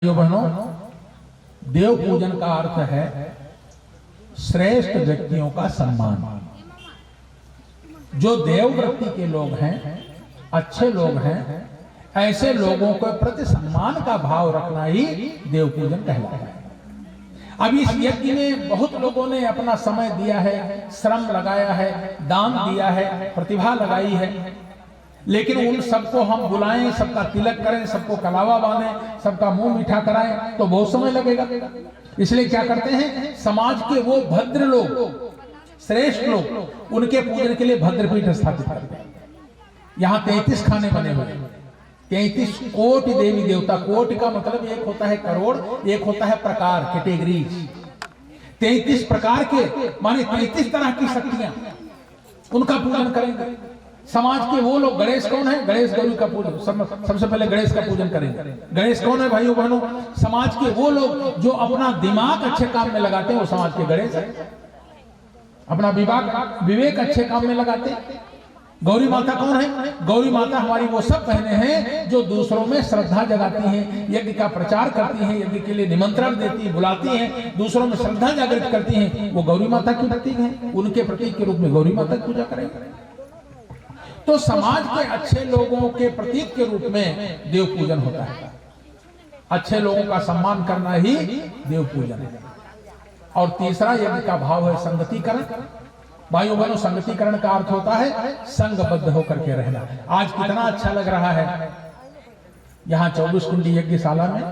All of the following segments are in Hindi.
बहनों, देव पूजन का अर्थ है श्रेष्ठ व्यक्तियों का सम्मान। जो देवव्रति के लोग हैं, अच्छे लोग हैं, ऐसे लोगों के प्रति सम्मान का भाव रखना ही देव पूजन कहलाता है। अब इस यज्ञ में बहुत लोगों ने अपना समय दिया है, श्रम लगाया है, दान दिया है, प्रतिभा लगाई है, लेकिन उन सबको हम बुलाएं, सबका तिलक करें, सबको कलावा बांधें, सबका मुंह मीठा कराएं तो बहुत समय लगेगा। इसलिए क्या करते हैं, समाज के वो भद्र लोग, श्रेष्ठ लोग, उनके पूजन के लिए भद्रपीठ स्थापित करते हैं। यहाँ 33 खाने बने हुए, 33 कोटि देवी देवता। कोटि का मतलब एक होता है करोड़, एक होता है प्रकार, कैटेगरीज। 33 प्रकार के माने 33 तरह की शक्तियां, उनका पूजन करेंगे। समाज के वो लोग, गणेश कौन है, गणेश गौरी का पूजन, सबसे पहले गणेश का पूजन करेंगे। गणेश कौन है भाइयों बहनों, समाज के वो लोग जो अपना दिमाग अच्छे काम में लगाते हैं, वो समाज के गणेश है। अपना विवेक अच्छे काम में लगाते हैं। गौरी माता कौन है, गौरी माता हमारी वो सब बहनें हैं जो दूसरों में श्रद्धा जगाती हैं, यज्ञ का प्रचार करती हैं, यज्ञ के लिए निमंत्रण देती हैं, बुलाती हैं, दूसरों में श्रद्धा जागृत करती हैं। वो गौरी माता की प्रतीक है, उनके प्रतीक के रूप में गौरी माता की पूजा करेंगे। तो समाज के अच्छे लोगों के प्रतीक के रूप में देव पूजन होता है। अच्छे लोगों का सम्मान करना ही देव पूजन है। और तीसरा यज्ञ का भाव है संगतिकरण। भाइयों बहनों, संगतिकरण का अर्थ होता है संगबद्ध होकर के रहना। आज कितना अच्छा लग रहा है, यहाँ 24 कुंडी यज्ञशाला में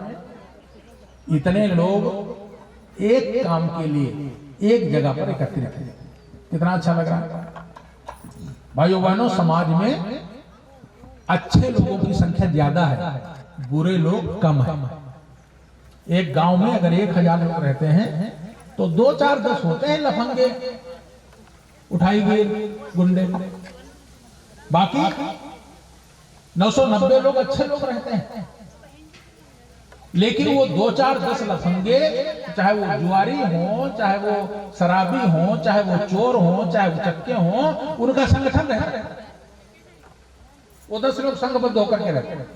इतने लोग एक काम के लिए एक जगह पर एकत्रित हैं। कितना अच्छा लग रहा है। भाइयों बहनों, समाज में अच्छे लोगों की संख्या ज्यादा है, बुरे लोग कम है। एक गांव में अगर 1000 लोग रहते हैं तो 2, 4, 10 होते हैं लफंगे, उठाई गए गुंडे, बाकी 990 लोग अच्छे लोग रहते हैं। लेकिन वो 2, 4, 10 लफंगे, चाहे वो जुआरी हो, चाहे वो शराबी हो, चाहे वो चोर हो, चाहे वो चक्के हो, उनका संगठन रहता है। वो 10 लोग संघबद्ध होकर के रहते हैं।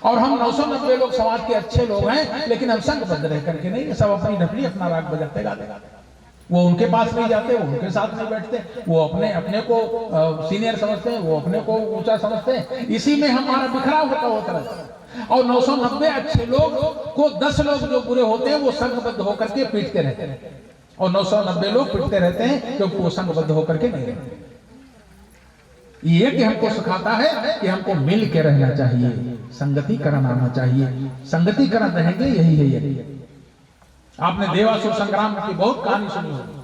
और हम 990 लोग समाज के अच्छे लोग हैं, लेकिन हम संघबद्ध रह करके नहीं, सब अपनी ढपली अपना राग बजाते गाते। वो उनके पास नहीं जाते, वो उनके साथ नहीं बैठते, वो अपने को सीनियर समझते हैं, वो अपने को ऊंचा समझते हैं। इसी में हमारा बिखराव होता रहता है। और 990 अच्छे लोग को 10 लोग जो बुरे होते हैं वो संघबद्ध होकर के पीटते रहते हैं। और 990 लोग पीटते रहते हैं क्योंकि वो संघबद्ध होकर के नहीं रहते। ये कि हमको सिखाता है कि हमको मिल के रहना चाहिए, संगतिकरण आना चाहिए। संगतिकरण रहेंगे, यही है ये। आपने देवासुर संग्राम की बहुत कहानी सुनी होगी।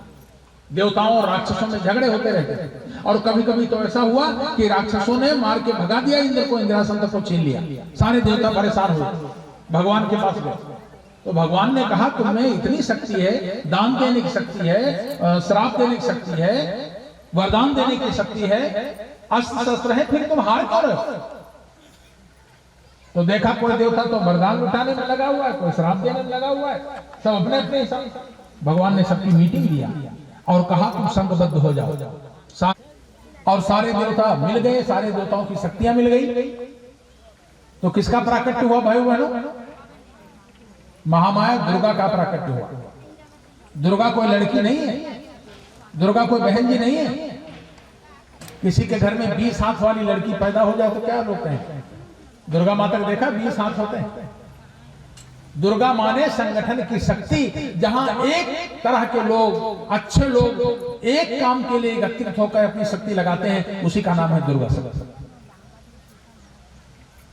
देवताओं और राक्षसों में झगड़े होते रहते हैं। और कभी कभी तो ऐसा हुआ कि राक्षसों ने मार के भगा दिया इंद्र को, इंद्रासन को छीन लिया। सारे देवता परेशान हुए, भगवान के पास गए। तो भगवान ने कहा, तुम्हें इतनी शक्ति है, दान देने की शक्ति है, श्राप देने की शक्ति है, वरदान देने की शक्ति है, अस्त्र शस्त्र है, फिर तुम हार क्यों रहे हो? तो देखा कोई देवता तो वरदान उठाने में लगा हुआ है, कोई श्राप देने में लगा हुआ है, सब अपने अपने हिसाब। भगवान ने सबकी मीटिंग लिया और कहा तुम संघबद्ध हो जाओ। और सारे देवता मिल गए, सारे देवताओं की शक्तियां मिल गई। तो किसका प्राकट्य हुआ भाइयों बहनों? महामाया दुर्गा का प्राकट्य हुआ। दुर्गा कोई लड़की नहीं है, दुर्गा कोई बहन जी नहीं है। किसी के घर में 20 हाथ वाली लड़की पैदा हो जाए तो क्या लोग कहें? दुर्गा माता ने देखा 20 हाथ होते हैं। दुर्गा माने संगठन की शक्ति, जहां एक तरह के लोग, अच्छे लोग एक काम के लिए एकत्रित होकर अपनी शक्ति लगाते हैं, उसी का नाम है दुर्गा सभा।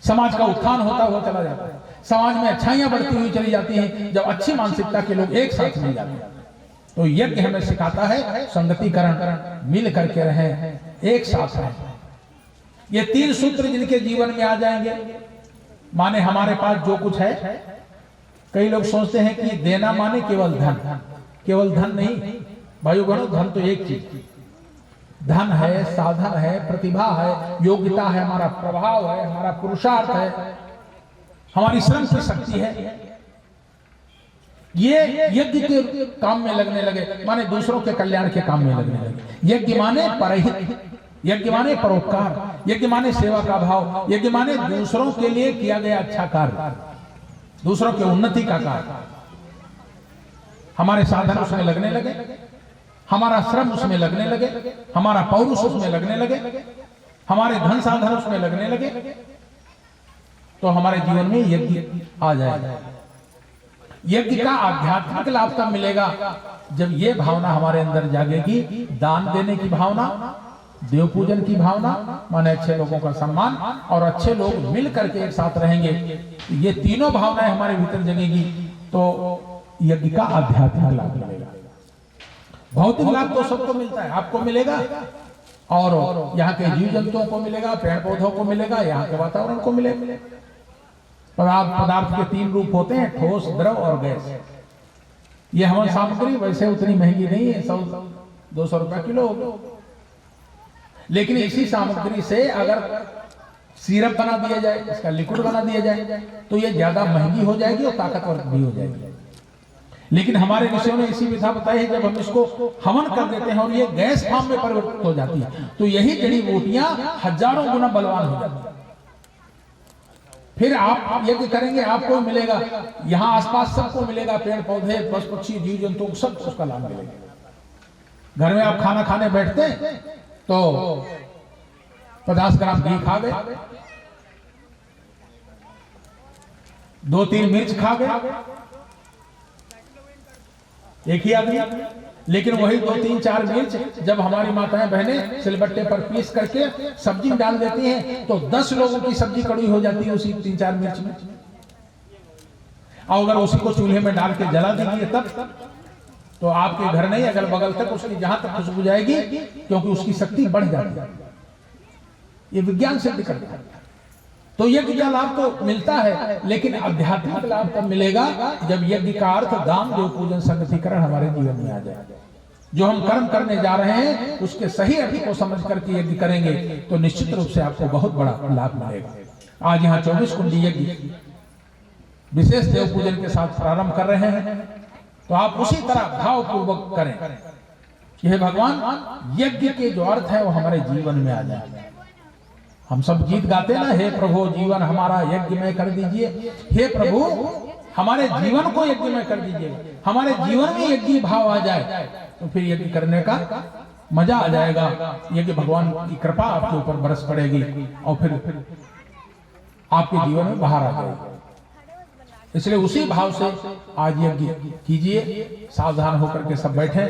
समाज का उत्थान होता हुआ चला जाता है, समाज में अच्छाइयां बढ़ती हुई चली जाती हैं जब अच्छी मानसिकता के लोग एक साथ मिल जाते हैं। तो यज्ञ हमें सिखाता है संगतिकरण, मिल करके रहें, एक साथ रहें। ये 3 सूत्र जिनके जीवन में आ जाएंगे, माने हमारे पास जो कुछ है। कई लोग सोचते हैं कि देना माने केवल धन, केवल धन नहीं भाइयों बहनों। धन तो एक चीज, धन है, साधन है, प्रतिभा है, योग्यता है, हमारा प्रभाव है, हमारा पुरुषार्थ है, हमारी श्रम की शक्ति है। ये यज्ञ के काम में लगने लगे, माने दूसरों के कल्याण के काम में लगने लगे। यज्ञ माने परहित, यज्ञ माने परोपकार, यज्ञ माने सेवा का भाव, यज्ञ माने दूसरों के लिए किया गया अच्छा कार्य। दूसरों की उन्नति का कार्य। हमारे साधन उसमें लगने लगे, हमारा श्रम उसमें लगने लगे, हमारा पौरुष उसमें लगने लगे, हमारे धन साधन उसमें लगने लगे, तो हमारे जीवन में यज्ञ आ जाएगा। यज्ञ का आध्यात्मिक लाभ तब मिलेगा जब ये भावना हमारे अंदर जागेगी, दान देने की भावना, देव पूजन की भावना, माने अच्छे लोगों का सम्मान, और अच्छे लोग मिल करके एक साथ रहेंगे। ये तीनों भावनाएं हमारे भीतर जगेगी तो यज्ञ का आध्यात्मिक लाभ मिलेगा। भौतिक लाभ तो सबको मिलता है, आपको मिलेगा और यहाँ के जीव जंतुओं को मिलेगा, पेड़ पौधों को मिलेगा, यहाँ के वातावरण को मिलेगा। पदार्थ के तीन रूप होते हैं, ठोस, द्रव और गैस। ये हवन सामग्री वैसे उतनी महंगी नहीं है, 100-200 रुपया किलो, लेकिन इसी सामग्री से अगर सिरप बना दिया जाए, इसका लिक्विड बना दिया जाए, तो ये ज्यादा महंगी हो जाएगी और ताकतवर भी हो जाएगी। लेकिन हमारे ऋषियों ने इसी विधा बताई है, जब हम इसको हवन कर देते हैं और ये गैस फॉर्म में परिवर्तित हो जाती है, तो यही जड़ी बूटियां हजारों गुना बलवान हो जाती है। फिर आप यज्ञ करेंगे, आपको मिलेगा, यहाँ आसपास सबको मिलेगा, पेड़ पौधे, पशु पक्षी, जीव जंतु, सब उसका लाभ मिलेगा। घर में आप खाना खाने बैठते तो 50 ग्राम घी खा गए, 2-3 मिर्च खा गए, एक ही आदमी, लेकिन वही 2-3-4 मिर्च जब हमारी माताएं बहनें सिलबट्टे पर पीस करके सब्जी में डाल देती हैं तो 10 लोगों की सब्जी कड़वी हो जाती है उसी 3-4 मिर्च में। और अगर उसी को चूल्हे में डाल के जला दीजिए तब तो आपके घर नहीं, अगल बगल तक उसकी जहां तक खुशबू जाएगी, क्योंकि उसकी शक्ति बढ़ जाती है। ये विज्ञान सिद्ध करता है। तो यज्ञ का लाभ तो मिलता है, लेकिन आध्यात्मिक लाभ तब मिलेगा जब यज्ञ का अर्थ दान, देव पूजन, संगतिकरण हमारे जीवन में आ जाए। जो हम कर्म करने जा रहे हैं उसके सही अर्थ को समझ करके यज्ञ करेंगे तो निश्चित रूप से आपको बहुत बड़ा लाभ मिलेगा। आज यहाँ 24 कुंडी यज्ञ विशेष देव पूजन के साथ प्रारंभ कर रहे हैं, तो आप उसी तरह भावपूर्वक करें। यह भगवान यज्ञ के जो अर्थ है वो हमारे जीवन में आ जाए। हम सब गीत गाते ना, हे प्रभु जीवन हमारा यज्ञमय कर दीजिए, हे प्रभु हमारे जीवन को यज्ञमय कर दीजिए। हमारे जीवन में यज्ञ भाव आ जाए तो फिर यज्ञ करने का मजा आ जाएगा। यज्ञ भगवान की कृपा आपके ऊपर बरस पड़ेगी और फिर आपके जीवन में बाहर आ जाएगी। इसलिए उसी भाव से आज यज्ञ कीजिए। सावधान होकर के सब बैठे,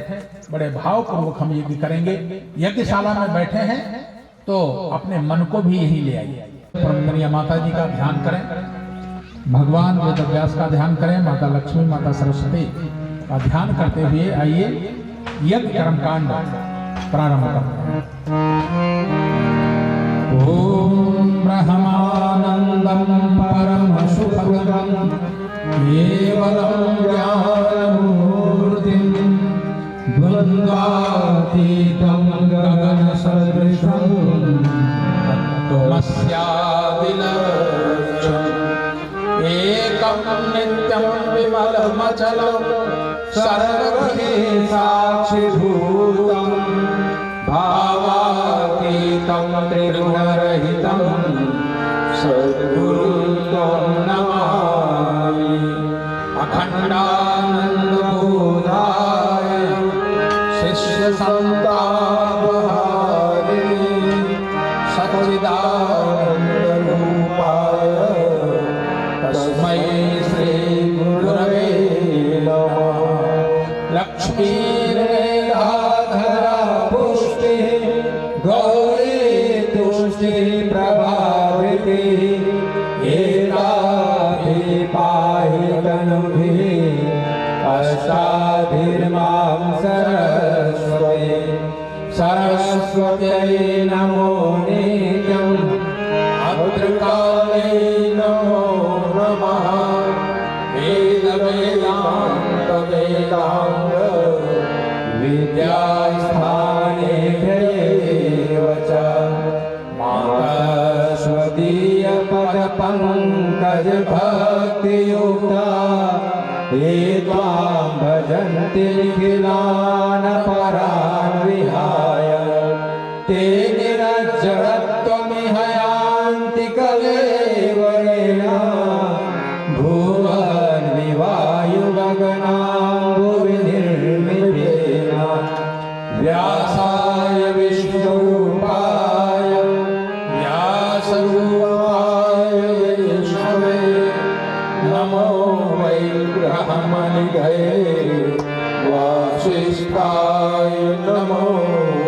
बड़े भाव पूर्वक हम यज्ञ करेंगे। यज्ञशाला में बैठे हैं तो अपने मन को भी यही ले आइए। परमप्रिय माता जी का ध्यान करें, भगवान वेदव्यास का ध्यान करें, माता लक्ष्मी, माता सरस्वती का ध्यान करते हुए आइए यज्ञ कर्मकांड प्रारंभ करते हैं। ओम ब्रह्मानंदम परम सुखदम केवलम ज्ञानमूर्तिं द्वन्द्वातीतं गगन सदृशं तत्त्वमस्यादिलक्ष्यम् एकं नित्यं विमलमचलं सर्वभूते साक्षिभूतं भावातीतं त्रिगुणरहितं सद्गुरुं त्वं नमामि। अखण्डानन्दबोधाय शिष्यसन्तापहारिणे सच्चिदानन्दरूपाय तस्मै श्रीगुरवे नमः। लक्ष्मीर्मेधाधरा पुष्टिः गौरी तुष्टिः प्रभावृतिः एताभिः पाहि तनुभिः अष्टाभिर्मां सरस्वती। सरस्वत्यै नमो नित्यम् भद्रकाले नमो नमः। वेद वेदान्त वेदांग विद्यास्थाने एव च मातस्वदीय पद पंकज भक्ति युक्ता ये त्वां भजन्ति निखिलान् परान् विहाय। ते निरज्जरत्वमिह यान्ति कलेवरेण भुवः वै ग्रहमनिधये वासिष्ठाय नमो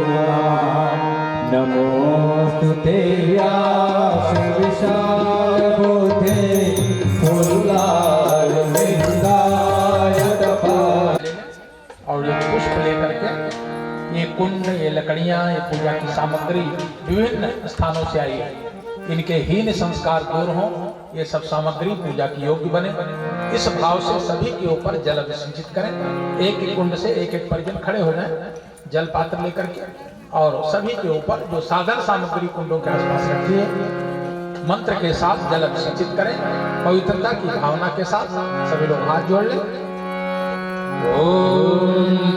नमः। नमोऽस्तु ते व्यास विशालबुद्धे फुल्लारविन्दाय तपा। और ये पुष्प लेकर के ये कुंड, ये लकड़ियां, ये पूजा की सामग्री विभिन्न स्थानों से आई है। इनके हीन संस्कार दूर हों, ये सब सामग्री पूजा की योग्य बने। इस भाव से सभी के ऊपर जल अभिषिंचित करें। एक एक कुंड से एक एक परिजन खड़े हो जाएं, जल पात्र लेकर के, और सभी के ऊपर जो साधन सामग्री कुंडों के आसपास रखी है, मंत्र के साथ जल अभिषिंचित करें। पवित्रता की भावना के साथ सभी लोग हाथ जोड़ लें। ॐ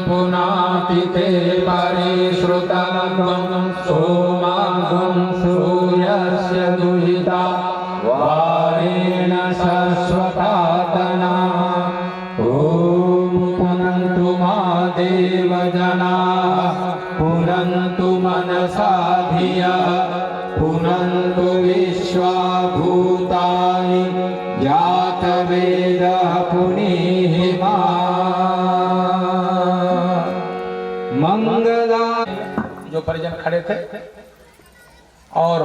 पुनातिते परिश्रुतं सोमागं सूर्यस्य दुहिता वारेण शश्वतातना। ॐ पुनन्तु मा देवजनाः पुनन्तु मनसा धिया पुनन्तु विश्वा भूतानि जातवेदः पुनीः मा मंगला। जो परिजन खड़े थे और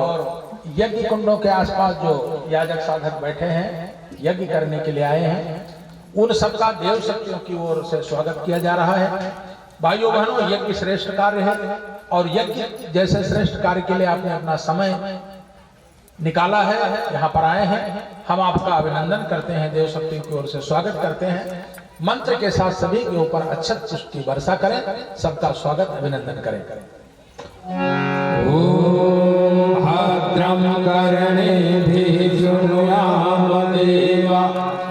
यज्ञ कुंडों के आसपास जो याजक साधक बैठे हैं, यज्ञ करने के लिए आए हैं, उन सबका देव शक्तियों की ओर से स्वागत किया जा रहा है। भाइयों बहनों, यज्ञ श्रेष्ठ कार्य है और यज्ञ जैसे श्रेष्ठ कार्य के लिए आपने अपना समय निकाला है, यहाँ पर आए हैं। हम आपका अभिनंदन करते हैं, देव शक्ति की ओर से स्वागत करते हैं। मंत्र के साथ सभी के ऊपर अक्षत पुष्टि वर्षा करें, सबका स्वागत अभिनंदन करें। ॐ भद्रं कर्णेभिः शृणुयाम देवा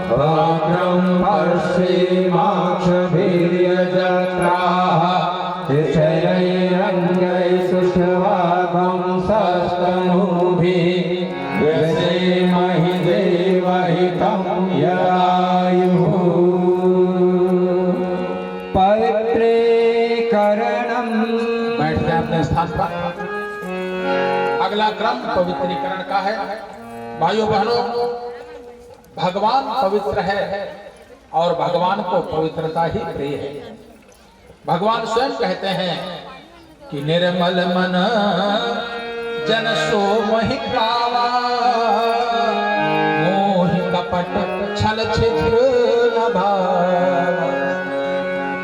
भद्रं पश्येमाक्षभिर्यजत्राः स्थिरैरङ्गैः सुष्ठुवागं सस्तनूभिः व्यसेमहि देवहितं यदायुः। पवित्रीकरणं। बैठ जाए अपने स्थान पर। अगला क्रम पवित्रीकरण का है। भाइयों बहनों, भगवान पवित्र है और भगवान को पवित्रता ही प्रिय है। भगवान स्वयं कहते हैं कि निर्मल मन जन सो मोहि पावा, मोहि कपट छल छिद्र न भावा।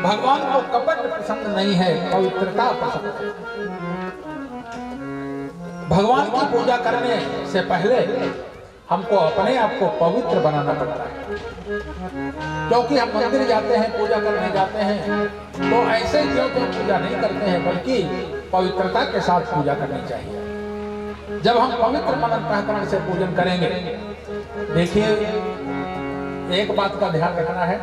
भगवान को कपट पसंद नहीं है, पवित्रता पसंद है। भगवान की पूजा करने से पहले हमको अपने आप को पवित्र बनाना पड़ता है, क्योंकि हम मंदिर जाते हैं, पूजा करने जाते हैं, तो ऐसे क्यों पूजा नहीं करते हैं, बल्कि पवित्रता के साथ पूजा करनी चाहिए। जब हम पवित्र मन अंतःकरण से पूजन करेंगे, देखिए एक बात का ध्यान रखना है।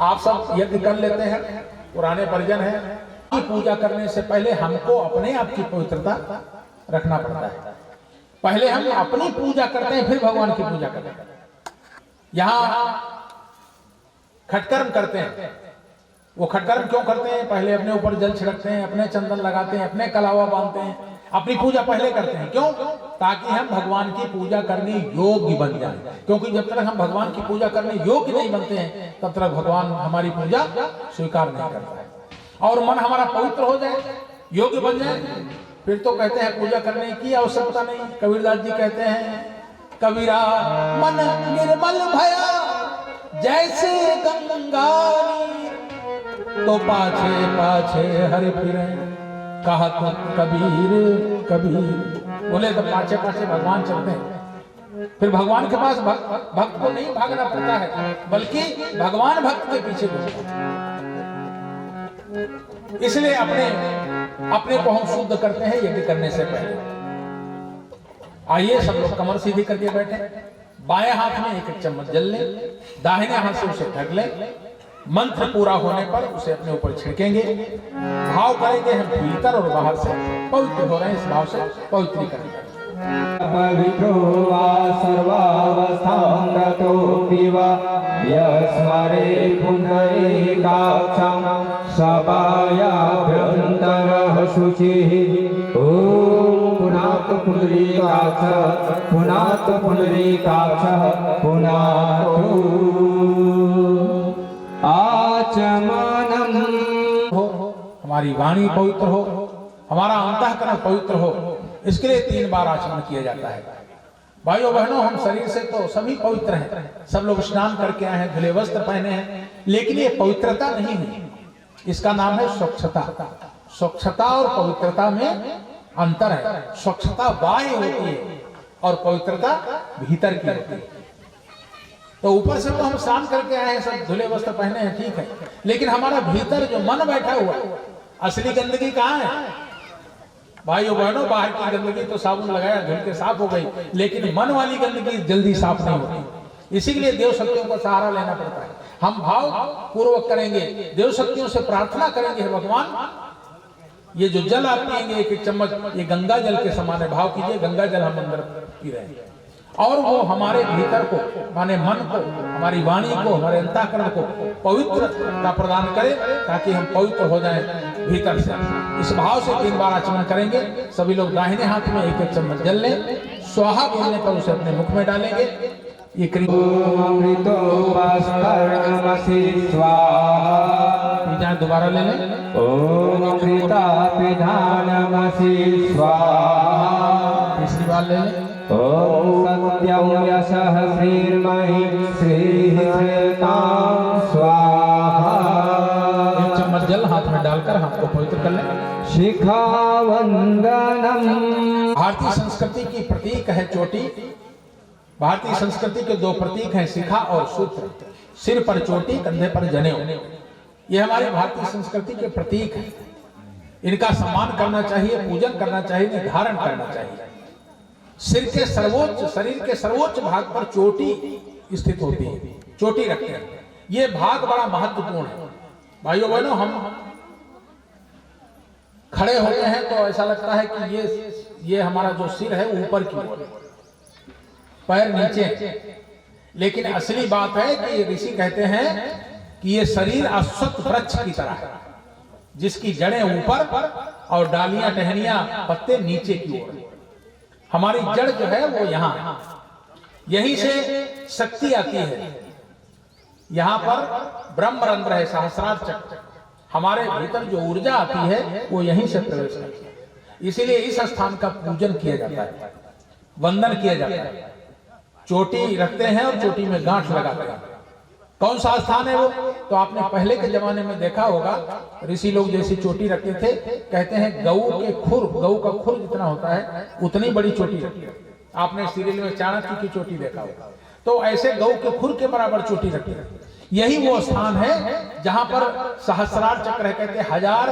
आप सब यज्ञ कर लेते हैं, पुराने परिजन हैं, पूजा करने से पहले हमको अपने आप की पवित्रता रखना पड़ता है। पहले हम अपनी पूजा करते हैं, फिर भगवान की पूजा करते हैं। यहाँ खटकर्म करते हैं, वो खटकर्म क्यों करते हैं? पहले अपने ऊपर जल छिड़कते हैं, अपने चंदन लगाते हैं, अपने कलावा बांधते हैं, अपनी पूजा पहले करते हैं। क्यों? ताकि हम भगवान की पूजा करने योग्य बन जाएं। क्योंकि जब तक हम भगवान की पूजा करने योग्य नहीं बनते हैं, तब तक भगवान हमारी पूजा स्वीकार नहीं करता है। और मन हमारा पवित्र हो जाए, योग्य बन जाए, फिर तो कहते हैं पूजा करने की आवश्यकता नहीं। कबीरदास जी कहते हैं, कबीरा मन निर्मल भया जैसे गंगा तो पाछे पाछे हरि फिरे, कहा तो कबीर कबीर। बोले तो पाछे पाछे भगवान चलते हैं। फिर भगवान के पास भक्त को नहीं भागना पड़ता है, बल्कि भगवान भक्त के पीछे घूमता है। इसलिए अपने को हम शुद्ध करते हैं यज्ञ करने से पहले। आइए सब लोग कमर सीधी करके बैठे, बाएं हाथ में एक चम्मच जल लें, दाहिने हाथ से उसे ढक लें। मंत्र पूरा होने पर उसे अपने ऊपर छिड़केंगे। भाव करेंगे हम भीतर और बाहर से पवित्र हो रहे हैं, इस भाव से पवित्रीकरण करेंगे। पवित्रो वा सर्वावस्थां गतोऽपि वा यस्मरे पुण्डरीकाक्षं सभायाभ्यन्तरः शुचिः। ॐ पुनः पुनातु पुंडरीकाक्षः पुनातु पुंडरीकाक्षः पुनातु आचमनम् हो, हमारी वाणी पवित्र हो, हमारा अंतःकरण पवित्र हो, इसके लिए 3 बार आचमन किया जाता है। भाइयों बहनों, हम शरीर से तो सभी पवित्र हैं, सब लोग स्नान करके आए हैं, धुले वस्त्र पहने हैं, लेकिन ये पवित्रता नहीं है। इसका नाम है स्वच्छता। स्वच्छता और पवित्रता में अंतर है। स्वच्छता बाह्य होती है और पवित्रता भीतर की होती है। तो ऊपर से तो हम स्नान करके आए हैं, सब धुले वस्त्र पहने हैं, ठीक है, लेकिन हमारा भीतर जो मन बैठा हुआ असली गंदगी कहाँ है? भाइयों बहनों, बाहर की गंदगी तो साबुन लगाया धुल के साफ हो गई, लेकिन मन वाली गंदगी जल्दी साफ नहीं होती। इसी के लिए देव शक्तियों का सहारा लेना पड़ता है। हम भाव पूर्वक करेंगे, देव शक्तियों से प्रार्थना करेंगे, हे भगवान, ये जो जल आप पिएंगे 1-1 चम्मच, ये गंगा जल के समान है। भाव कीजिए, गंगा जल हम अंदर पी रहे हैं और वो हमारे भीतर को, माने मन को, हमारी वाणी को, हमारे अंतःकरण को पवित्रता प्रदान करे, ताकि हम पवित्र हो जाएं भीतर से। इस भाव से 3 बार आचमन करेंगे। सभी लोग दाहिने हाथ में 1-1 चम्मच जल लें, स्वाहा बोलने पर उसे अपने मुख में डालेंगे। ये स्वाहा दोबारा ले लें। ओम अमृता पिधानमसि स्वाहा। तीसरी बार ले लें। ओम सत्यम यशः श्रीर्महि श्रीहृतां स्वाहा। 1 चम्मच जल हाथ में डालकर हाथ को पवित्र कर लें। शिखा वंदनम। भारतीय संस्कृति की प्रतीक है चोटी। भारतीय संस्कृति के 2 प्रतीक हैं, शिखा और सूत्र। सिर पर चोटी, कंधे पर जनेऊ। ये हमारी भारतीय संस्कृति के प्रतीक हैं। इनका सम्मान करना चाहिए, पूजन करना चाहिए, धारण करना चाहिए। सिर के सर्वोच्च, शरीर के सर्वोच्च भाग पर चोटी स्थित होती है, चोटी रखते हैं। ये भाग बड़ा महत्वपूर्ण है। भाइयों बहनों, हम खड़े होते हैं तो ऐसा लगता है कि ये हमारा जो सिर है ऊपर की ओर, पैर नीचे, लेकिन असली बात है कि ऋषि कहते हैं कि ये शरीर अश्वत्थ वृक्ष की तरह है, जिसकी जड़ें ऊपर और डालियां, टहनियां, पत्ते नीचे की ओर। हमारी जड़ जो है वो यहाँ, यहीं से शक्ति आती है। यहाँ पर ब्रह्मरंध्र है, सहस्रार चक्र। हमारे भीतर जो ऊर्जा आती है वो यहीं से प्रवेश करती है। इसीलिए इस स्थान का पूजन किया जाता है, वंदन किया जाता है। चोटी रखते हैं और चोटी में गांठ लगाते हैं। कौन सा स्थान है वो? तो आपने पहले के जमाने में देखा होगा, ऋषि लोग जैसी चोटी रखते थे, कहते हैं गऊ के खुर, गऊ का खुर जितना होता है उतनी बड़ी चोटी रखते हैं। आपने सीरियल में चाणक्य की चोटी देखा होगा, तो ऐसे गऊ के खुर के बराबर चोटी रखते हैं। यही वो स्थान है जहां पर सहस्रार चक्र है, कहते हैं 1000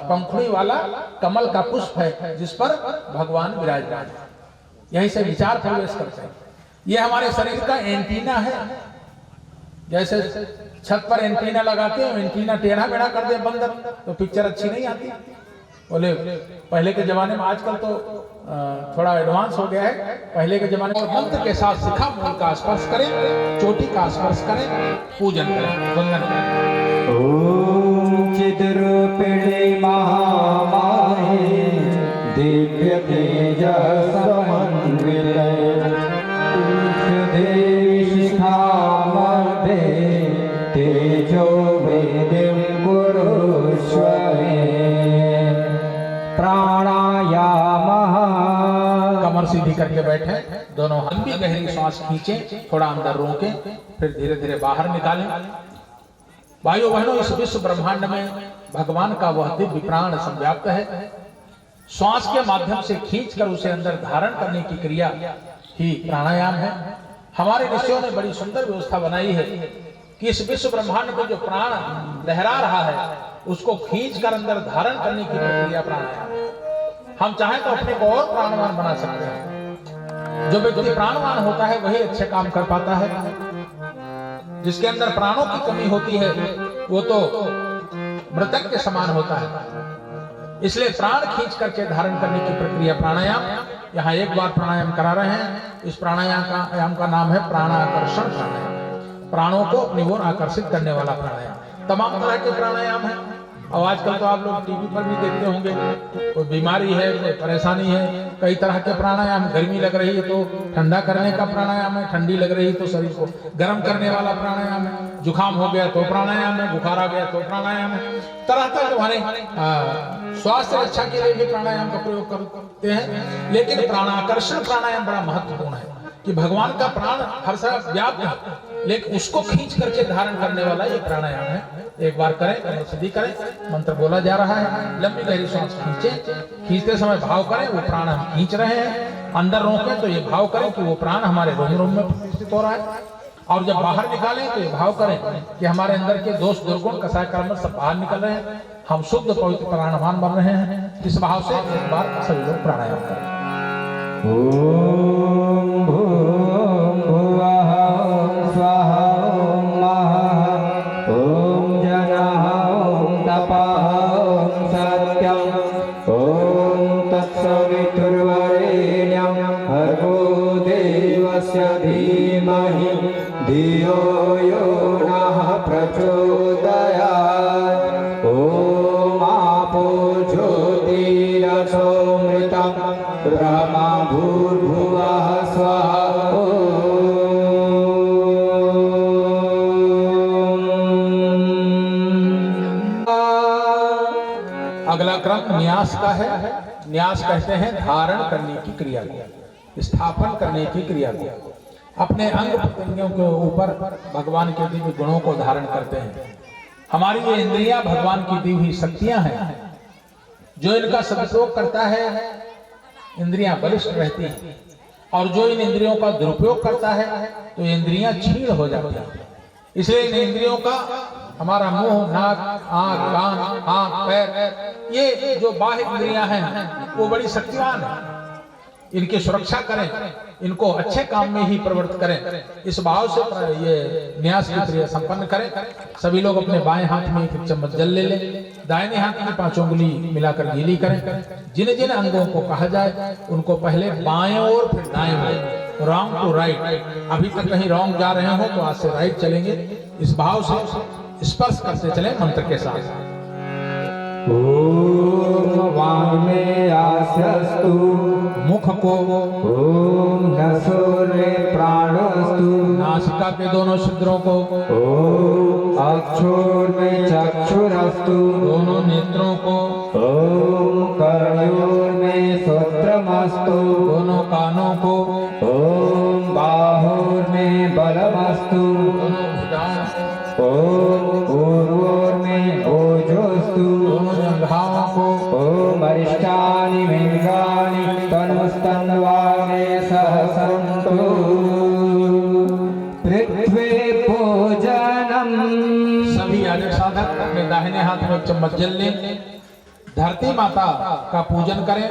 पंखुड़ी वाला कमल का पुष्प है, जिस पर भगवान विराजमान है। यहीं से विचार प्रवेश करते हैं। ये हमारे शरीर का एंटीना है। जैसे छत पर एंटीना लगाते हैं, एंटीना टेढ़ा मेढ़ा कर दे बंदर तो पिक्चर अच्छी नहीं आती। बोले पहले के जमाने में, आजकल तो थोड़ा एडवांस हो गया है। पहले के जमाने में मंत्र के साथ शिखा मूल का स्पर्श करें, चोटी का स्पर्श करें, पूजन करें, वंदन करें। ओम चिद्रूपिणी महामाये दिव्य तेजः समन्विते देवी शिखामध्ये तेजो वेदिं कुरुष्व प्राणायामः। कमर सीधी करके बैठे, दोनों हाथ भी गहरी सांस खींचें, थोड़ा अंदर रोकें, फिर धीरे धीरे बाहर निकालें। भाइयों बहनों, इस विश्व ब्रह्मांड में भगवान का वह दिव्य प्राण संव्याप्त है। श्वास के माध्यम से खींचकर उसे अंदर धारण करने की क्रिया ही प्राणायाम है। हमारे ऋषियों ने बड़ी सुंदर व्यवस्था बनाई है कि इस विश्व ब्रह्मांड में जो प्राण लहरा रहा है उसको खींचकर अंदर धारण करने की प्रक्रिया प्राणायाम है। हम चाहें तो अपने को और प्राणवान बना सकते हैं। जो व्यक्ति प्राणवान होता है वही अच्छे काम कर पाता है। जिसके अंदर प्राणों की कमी होती है वो तो मृतक के समान होता है। इसलिए प्राण खींच करके धारण करने की प्रक्रिया प्राणायाम। यहाँ एक बार प्राणायाम करा रहे हैं। इस प्राणायाम का नाम है प्राणाकर्षण प्राणायाम। प्राणों को अपनी ओर आकर्षित करने वाला प्राणायाम। तमाम तरह के प्राणायाम है। और आजकल तो आप लोग टीवी पर भी देखते होंगे, कोई बीमारी है, कोई परेशानी है, कई तरह के प्राणायाम, गर्मी लग रही है तो ठंडा करने का प्राणायाम है, ठंडी लग रही है तो शरीर को गर्म करने वाला प्राणायाम है, जुकाम हो गया तो प्राणायाम है, बुखार आ गया तो प्राणायाम है। तरह तरह के हमारे स्वास्थ्य रक्षा के लिए भी प्राणायाम का प्रयोग करते हैं। लेकिन प्राणाकर्षण प्राणायाम बड़ा महत्वपूर्ण है कि भगवान का प्राण हर समय व्याप्त है, लेकिन उसको खींच करके धारण करने वाला ये प्राणायाम है। एक बार करें, कमर सीधी करें, मंत्र बोला जा रहा है, लंबी गहरी सांस खींचे, खींचते समय भाव करें वो प्राण हम खींच रहे हैं, अंदर रोकें तो ये भाव करें कि वो प्राण हमारे रोम रोम में प्रतिष्ठित हो रहा है, और जब बाहर निकालें तो ये भाव करें कि हमारे अंदर के दोष दुर्गुण कसाय कर्म सब बाहर निकल रहे हैं, हम शुद्ध पवित्र प्राणवान बन रहे हैं। इस भाव से एक बार सभी लोग प्राणायाम करें। ओम भूम भुवः स्वः महः ओम जनः तपः सत्यम् ओम तत्सवितुर्वरेण्यं भर्गो देवस्य धीमहि धियो यो नः प्रचोदयात्। ओम आपो ज्योतिरसोमृतं ब्रह्मा भूर्भुवः स्वः। अगला क्रम न्यास का है। न्यास कहते हैं धारण करने की क्रिया को, स्थापन करने की क्रिया को। अपने अंग प्रत्यंगों के ऊपर भगवान के दिव्य गुणों को धारण करते हैं। हमारी ये इंद्रियां भगवान की दी हुई शक्तियां हैं, जो इनका सदुपयोग करता है इंद्रियां बलिष्ठ रहती हैं, और जो इन इंद्रियों का दुरुपयोग करता है तो इंद्रियां क्षीण हो जाती हैं। इसलिए इन इंद्रियों का हमारा मुंह, नाक, आंख, कान, आंख, पैर, ये जो बाह्य इंद्रियां हैं वो बड़ी शक्तिवान है। इनकी सुरक्षा करें, इनको अच्छे काम में ही प्रवृत्त करें, इस भाव से ये न्यास की क्रिया संपन्न करें। सभी लोग अपने बाएं हाथ में एक चम्मच जल ले लें, दाहिने हाथ में 5 उंगली मिलाकर गीली करें। जिन जिन अंगों को कहा जाए उनको पहले बाएं ओर फिर दाएं ओर, रॉन्ग टू राइट। अभी तक कहीं रॉन्ग जा रहे हो तो आज से राइट चलेंगे। इस भाव से स्पर्श करते चले मंत्र के साथ। ओम वाङ्मयास्यस्तु मुख को, ओम नसोरे प्राणस्तु नासिका के दोनों छिद्रों को, ओम अक्षोर में चक्षुरस्तु दोनों नेत्रों को, ओम कर्णयोर में श्रोत्रमस्तु दोनों कानों को, ओम बाहुर में बलमस्तु दोनों भुजाओं को, ओम पूर्वोर में ओजोस्तु दोनों जंघाओं को, ओम अरिष्टानि मिंगानि तनुस्तन्वामे सहसन्तु पृथ्वी भोजनम। सभी आगे साधक अपने दाहिने हाथ में एक चम्मच जल लें, धरती माता का पूजन करें।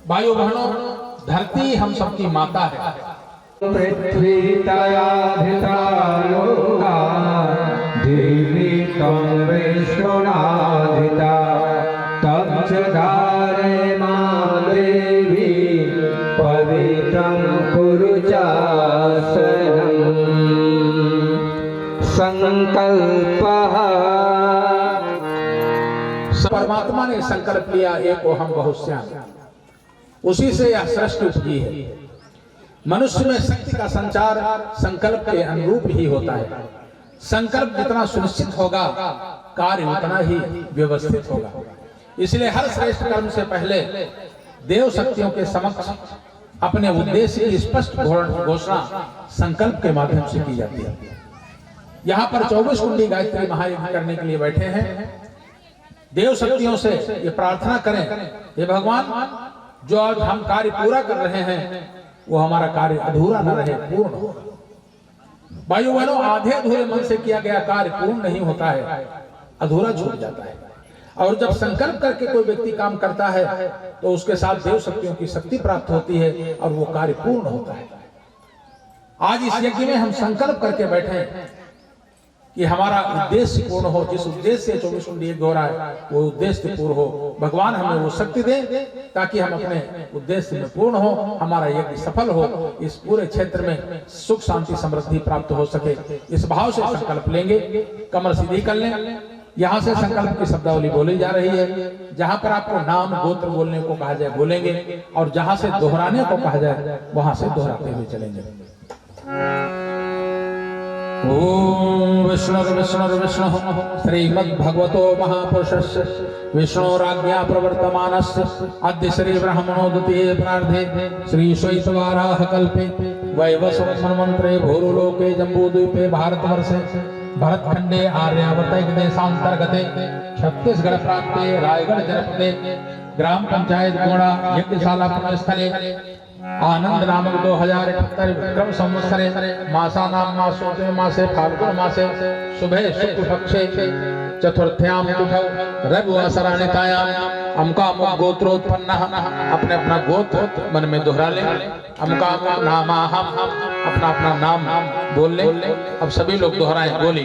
भाइयों बहनों, धरती हम सबकी माता है। पृथ्वी तयाधिता लोका देवी त्वं विष्णुनाधिता तं च धारयमां देवी पवित्रं कुरु चासनं। संकल्पः परमात्मा ने संकल्प लिया एक को हम बहुश्याम, उसी से यह सृष्टि उपजी है। मनुष्य में शक्ति का संचार संकल्प के अनुरूप ही होता है। संकल्प जितना सुनिश्चित होगा कार्य उतना ही व्यवस्थित होगा। इसलिए हर श्रेष्ठ कर्म से पहले देव शक्तियों के समक्ष अपने उद्देश्य की स्पष्ट घोषणा संकल्प के माध्यम से की जाती है। यहाँ पर 24 कुंडी गायत्री महायज्ञ करने के लिए बैठे हैं। देव शक्तियों से ये प्रार्थना करें, हे भगवान, जो आज हम कार्य पूरा कर रहे हैं वो हमारा कार्य अधूरा न रहे, पूर्ण हो। भाइयों बहनों, आधे अधूरे मन से किया गया कार्य पूर्ण नहीं होता है, अधूरा छूट जाता है। और जब संकल्प करके कोई व्यक्ति काम करता है तो उसके साथ देव शक्तियों की शक्ति प्राप्त होती है और वो कार्य पूर्ण होता है। आज इस यज्ञ में हम संकल्प करके बैठे हैं कि हमारा उद्देश्य पूर्ण हो। जिस उद्देश्य से 24 कुंडी यज्ञ हो रहा है वो उद्देश्य पूर्ण हो। भगवान हमें वो शक्ति दे ताकि हम अपने उद्देश्य में पूर्ण हो, हमारा यज्ञ सफल हो, इस पूरे क्षेत्र में सुख शांति समृद्धि प्राप्त हो सके। इस भाव से संकल्प लेंगे, कमर सीधी कर लें, यहाँ से संकल्प की शब्दावली बोली जा रही है। जहाँ पर आपको नाम गोत्र बोलने को कहा जाए बोलेंगे, और जहाँ से दोहराने को कहा जाए वहां से दोहराते हुए चलेंगे। ओम विष्णु विष्णु श्रीमद्भगवतो महापुरुषस्य विष्णोराज्ञा प्रवर्तमानस्य अद्य श्री ब्रह्मणोदतीये प्रार्थे श्री श्वेतवाराह कल्पे वैवस्वत मन्वन्त्रे भूरुलोके जम्बूद्वीपे भारतवर्षे भरतखंडे आर्यावर्त देशांतर्गते छत्तीसगढ़ प्रांते रायगढ़ जनपदे ग्राम पंचायत गोड़ा यज्ञशाला पुण्यस्थले आनंद नामक 2078 विक्रम संवत्सरे मासा नाम मासोते मासे फाल्गुन मासे शुभे शुक्ल पक्षे चतुर्थ्याम तिथौ रविवासराणितायाम अमुका गोत्रोत्पन्न अपने अपना गोत्र मन में दोहरा ले। अमुका नामाहम अपना अपना नाम बोल ले। अब सभी लोग दोहराएं, बोली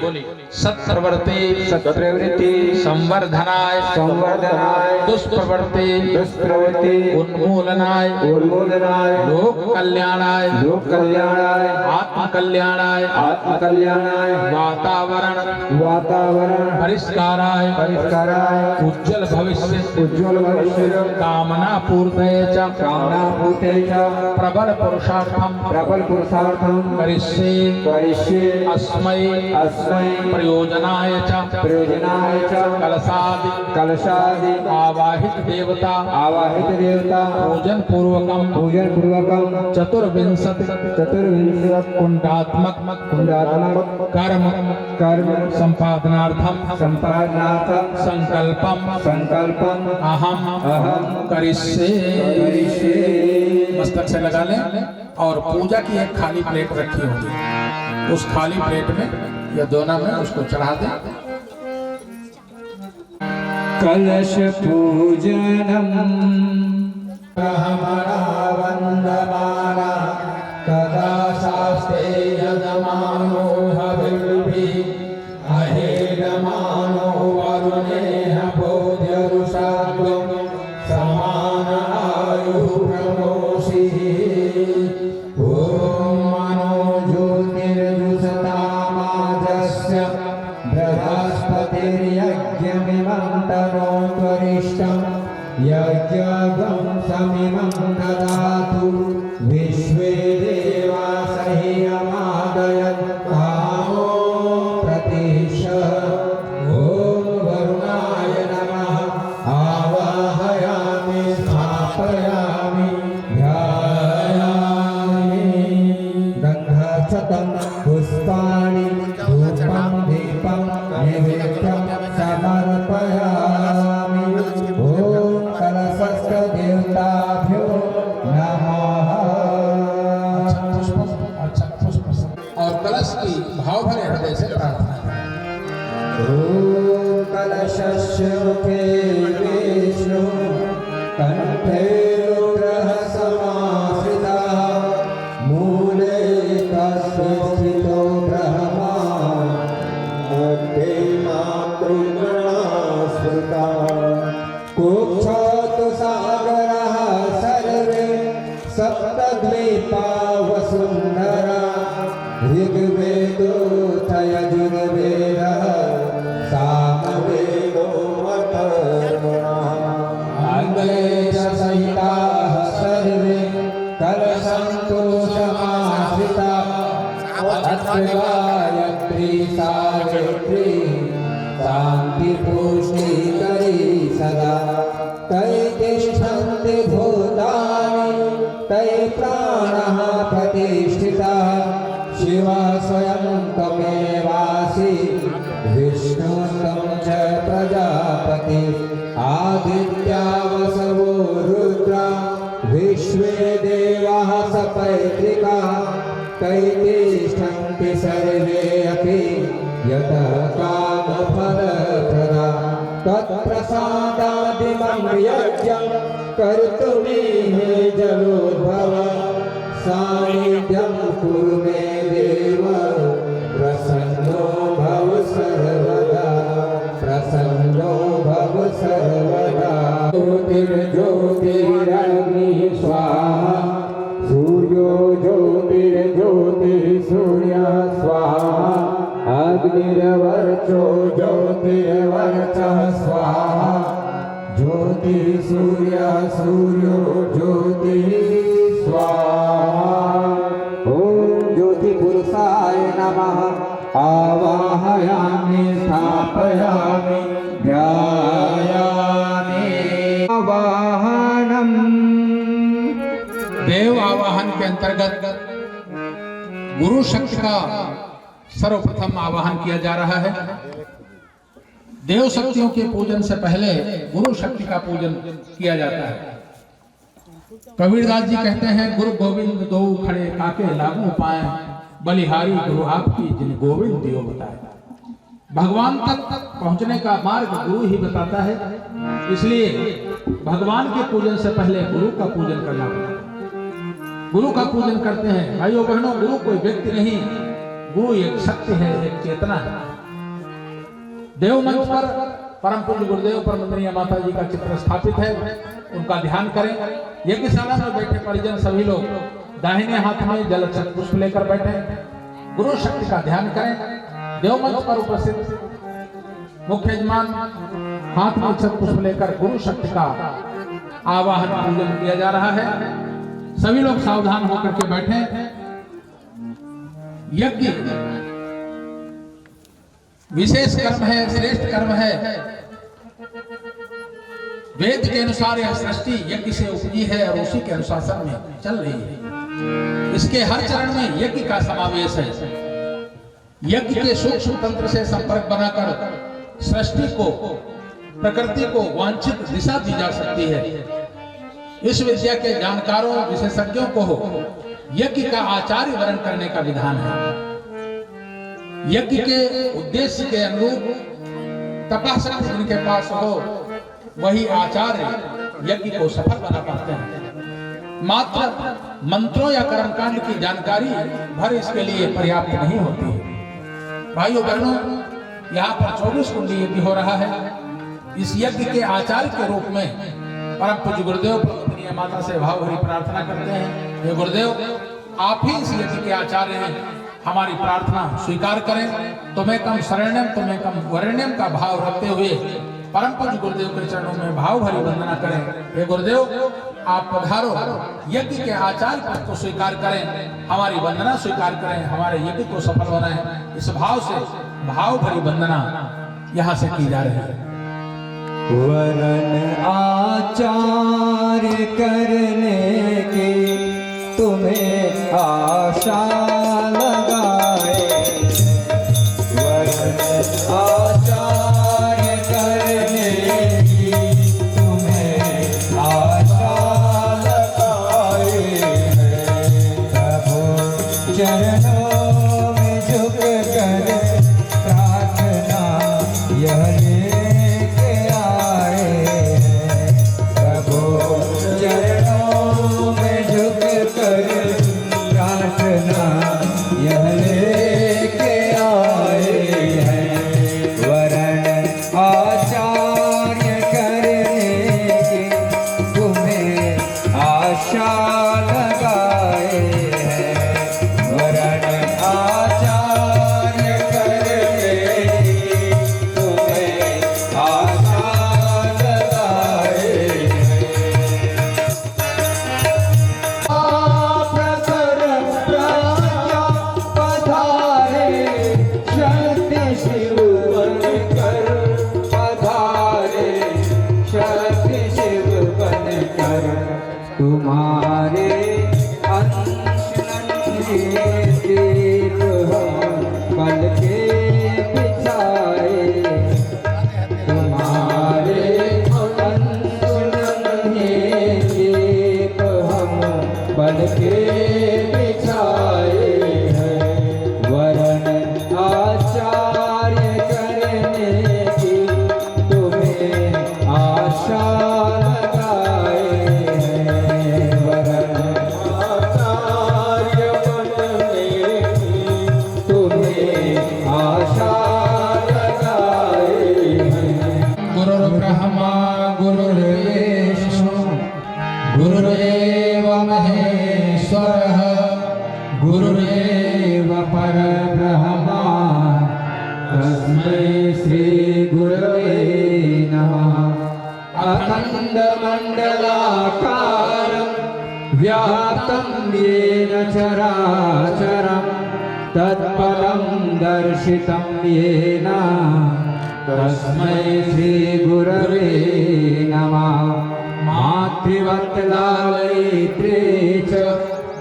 सत्प्रवृत्ति सत्प्रवृत्ति संवर्धनाय संवर्धनाय दुष्प्रवृत्ति दुष्प्रवृत्ति उन्मूलनाय उन्मूलनाय लोक कल्याणाय लोक कल्याणाय आत्म कल्याणाय आत्म कल्याणाय वातावरण वातावरण परिष्काराय परिष्काराय उज्जवल भविष्य उज्ज्वल भविष्य कामना पूर्तये च कामना पूर्ते च प्रबल पुरुषार्थम प्रबल पुरुषार्थम करिष्ये करिष्ये अस्मै अस्मै प्रयोजनाय च प्रयोजनाय च कलशादि कलशादि आवाहित देवता आवाहित देवता पूजन पूर्वकम पूजन पूर्वकम चतुर्विंशति कुंडात्मक कुंडात्मक कर्म कर्म संपादनार्थम संपादनार्थ संकल्पम संकल्पम अहम अहम करिष्ये करिष्ये। मस्तक से लगा लें और पूजा की एक खाली प्लेट रखी होगी, उस खाली प्लेट में या दोना में उसको चढ़ा दें। कलश पूजनम ब्रह्मणा वन्दमाना तदा शास्ते यजमानो हविर्भिः अहेडमानो वरुणेह बोध्यरुषाद्वं समान आयुः प्रमोषिः। ॐ मनो ज्योतिर्जुषतामाजस्य बृहस्पतिर्यज्ञमिमं तनोत्वरिष्ठम् यज्ञं समिमं ददातु विश्वे देवा सह्यमादयन् कामो प्रतिश। ॐ वरुणाय नमः आवाहयामि स्थापयामि ध्यायामि। गन्धच्छतं पुष्पाणि धूपं दीपं नैवेद्यं समर्पयामि। देवताभ्यो नमः। और कलश की भाव भरे हृदय से प्रार्थना करें। ओम कलशस्य मुखे विष्णु कंठे रुद्रः समाश्रिता मूले तस्य स्थितो ब्रह्मा मध्ये मातृगणा स्मृता। कुक्षात् सागरः सर्वे सप्तद्वीपा वसुन्धरा ऋग्वेदोऽथ यजुर्वेदः सामवेदो अथर्वणः। अग्ने च सहिताः सर्वे कलसन्तोषमाश्रिताः अत्र गायत्री सावित्री शान्तिपुष्टिकरी सदा। तै तिष्ठन्ति भूतानि तै प्राणः प्रतिष्ठितः। शिवा स्वयं त्वमेवासि विष्णु त्वं च प्रजापति। आदित्या वसवो रुद्रा विश्वे देवाः सपैत्रिका। तै तिष्ठन्ति सर्वे अपि यतः कामफलप्रदा। तत्प्रसादादिमं यज्ञं कर्तुमीहे जलोद्भव। सानिध्यं कुरु मे देव प्रसन्नो भव सर्वदा प्रसन्नो भव सर्वदा। ज्योतिर्ज्योतिरग्निः स्वाहा सूर्यो ज्योतिर्ज्योतिः सूर्यः स्वाहा। ज्योतिर्वर्चो ज्योतिर्वर्चः स्वाहा ज्योति सूर्य सूर्यो ज्योति स्वाहा। ॐ ज्योतिपुरुषाय नमः। आवाहयामि स्थापयामि ध्यायामि। आवाहनम्। देव आवाहन के अंतर्गत गुरु शक्ति का सर्वप्रथम आवाहन किया जा रहा है। देव शक्तियों के पूजन से पहले गुरु शक्ति का पूजन किया जाता है। कबीरदास जी कहते हैं, गुरु गोविंद दो खड़े काके लागू पाए, बलिहारी गुरु आपकी जिन गोविंद दियो बताए। भगवान तक पहुंचने का मार्ग गुरु ही बताता है, इसलिए भगवान के पूजन से पहले गुरु का पूजन करना पड़ता है। गुरु का पूजन करते हैं भाइयों बहनों। गुरु कोई व्यक्ति नहीं, गुरु एक शक्ति है, एक चेतना है। देव मंच पर परम पूज्य गुरुदेव परमंदनीय माता जी का चित्र स्थापित है, उनका ध्यान करें। यज्ञशाला में बैठे परिजन सभी लोग दाहिने हाथ में जल अक्षत पुष्प लेकर बैठे, गुरु शक्ति का ध्यान करें। देव मंच पर उपस्थित मुख्य यजमान हाथ में अक्षत पुष्प लेकर गुरु शक्ति का आवाहन पूजन किया जा रहा है। सभी लोग सावधान होकर के बैठे। यज्ञ विशेष कर्म है, श्रेष्ठ कर्म है। वेद के अनुसार यह सृष्टि यज्ञ से उपजी है और उसी के अनुशासन में चल रही है। इसके हर चरण में यज्ञ का समावेश है। यज्ञ के सूक्ष्म तंत्र से संपर्क बनाकर सृष्टि को, प्रकृति को वांछित दिशा दी जा सकती है। इस विद्या के जानकारों विशेषज्ञों को यज्ञ का आचार्य वर्ण करने का विधान है। यज्ञ के उद्देश्य के अनुरूप तपस्या जिनके पास हो वही आचार्य यज्ञ को सफल बना पाते हैं। मात्र मंत्रों या कर्मकांड की जानकारी भर इसके लिए पर्याप्त नहीं होती है। भाइयों बहनों, यहाँ पर 24 कुंडी यज्ञ हो रहा है। इस यज्ञ के आचार्य के रूप में परम पूज्य गुरुदेव परमंदनीय माता से भाव भरी प्रार्थना करते हैं, हे गुरुदेव आप ही इस यज्ञ के आचार्य हैं, हमारी प्रार्थना स्वीकार करें। तुम्हें कम शरण्यम तुम्हें कम वरेण्यम का भाव रखते हुए परम पूज्य गुरुदेव के चरणों में भाव भरी वंदना करें। हे गुरुदेव आप पधारो, यज्ञ के आचार्य पद को स्वीकार करें, हमारी वंदना स्वीकार करें, हमारे यज्ञ को सफल बनाएं। इस भाव से भाव भरी वंदना यहाँ से की जा रही है। वरण आचार्य करने की तुम्हें आशा लगाए। वरण आचार्य करने की तुम्हें आशा लगाए हैं। प्रभु चरणों में झुक कर प्रार्थना यह लेके आए हैं। प्रभु चरणों में झुक कर प्रार्थना यह लेके आए हैं। वरण आचार्य करने की तुम्हें आशा लगाए हैं। वरण आचार्य करने की तुम्हें आशा लगाए हैं। प्रकर प्रज्ञा पधारे शक्ति शिव बनकर पधारे शक्ति शिव बनकर तुम्हारे अंश नन्हे दीप हम बल के बिछाए। तुम्हारे अंश नन्हे दीप हम बल के बिछाए हैं। वरण आचार्य करने की तुम्हें आशा लगाए हैं। वरण आचार्य बनने की तुम्हें आशा लगाए हैं। गुरुर् ब्रह्मा गुरुर्विष्णु गुरुरेव महेश्वरः गुरुरेव परब्रह्मा तस्मै श्री गुरवे नमः अखण्डमण्डलाकारं व्याप्तं येन चराचरं तत्पदं दर्शितं येन तस्मै श्री गुरवे नमः मातृवत् लालयित्रे च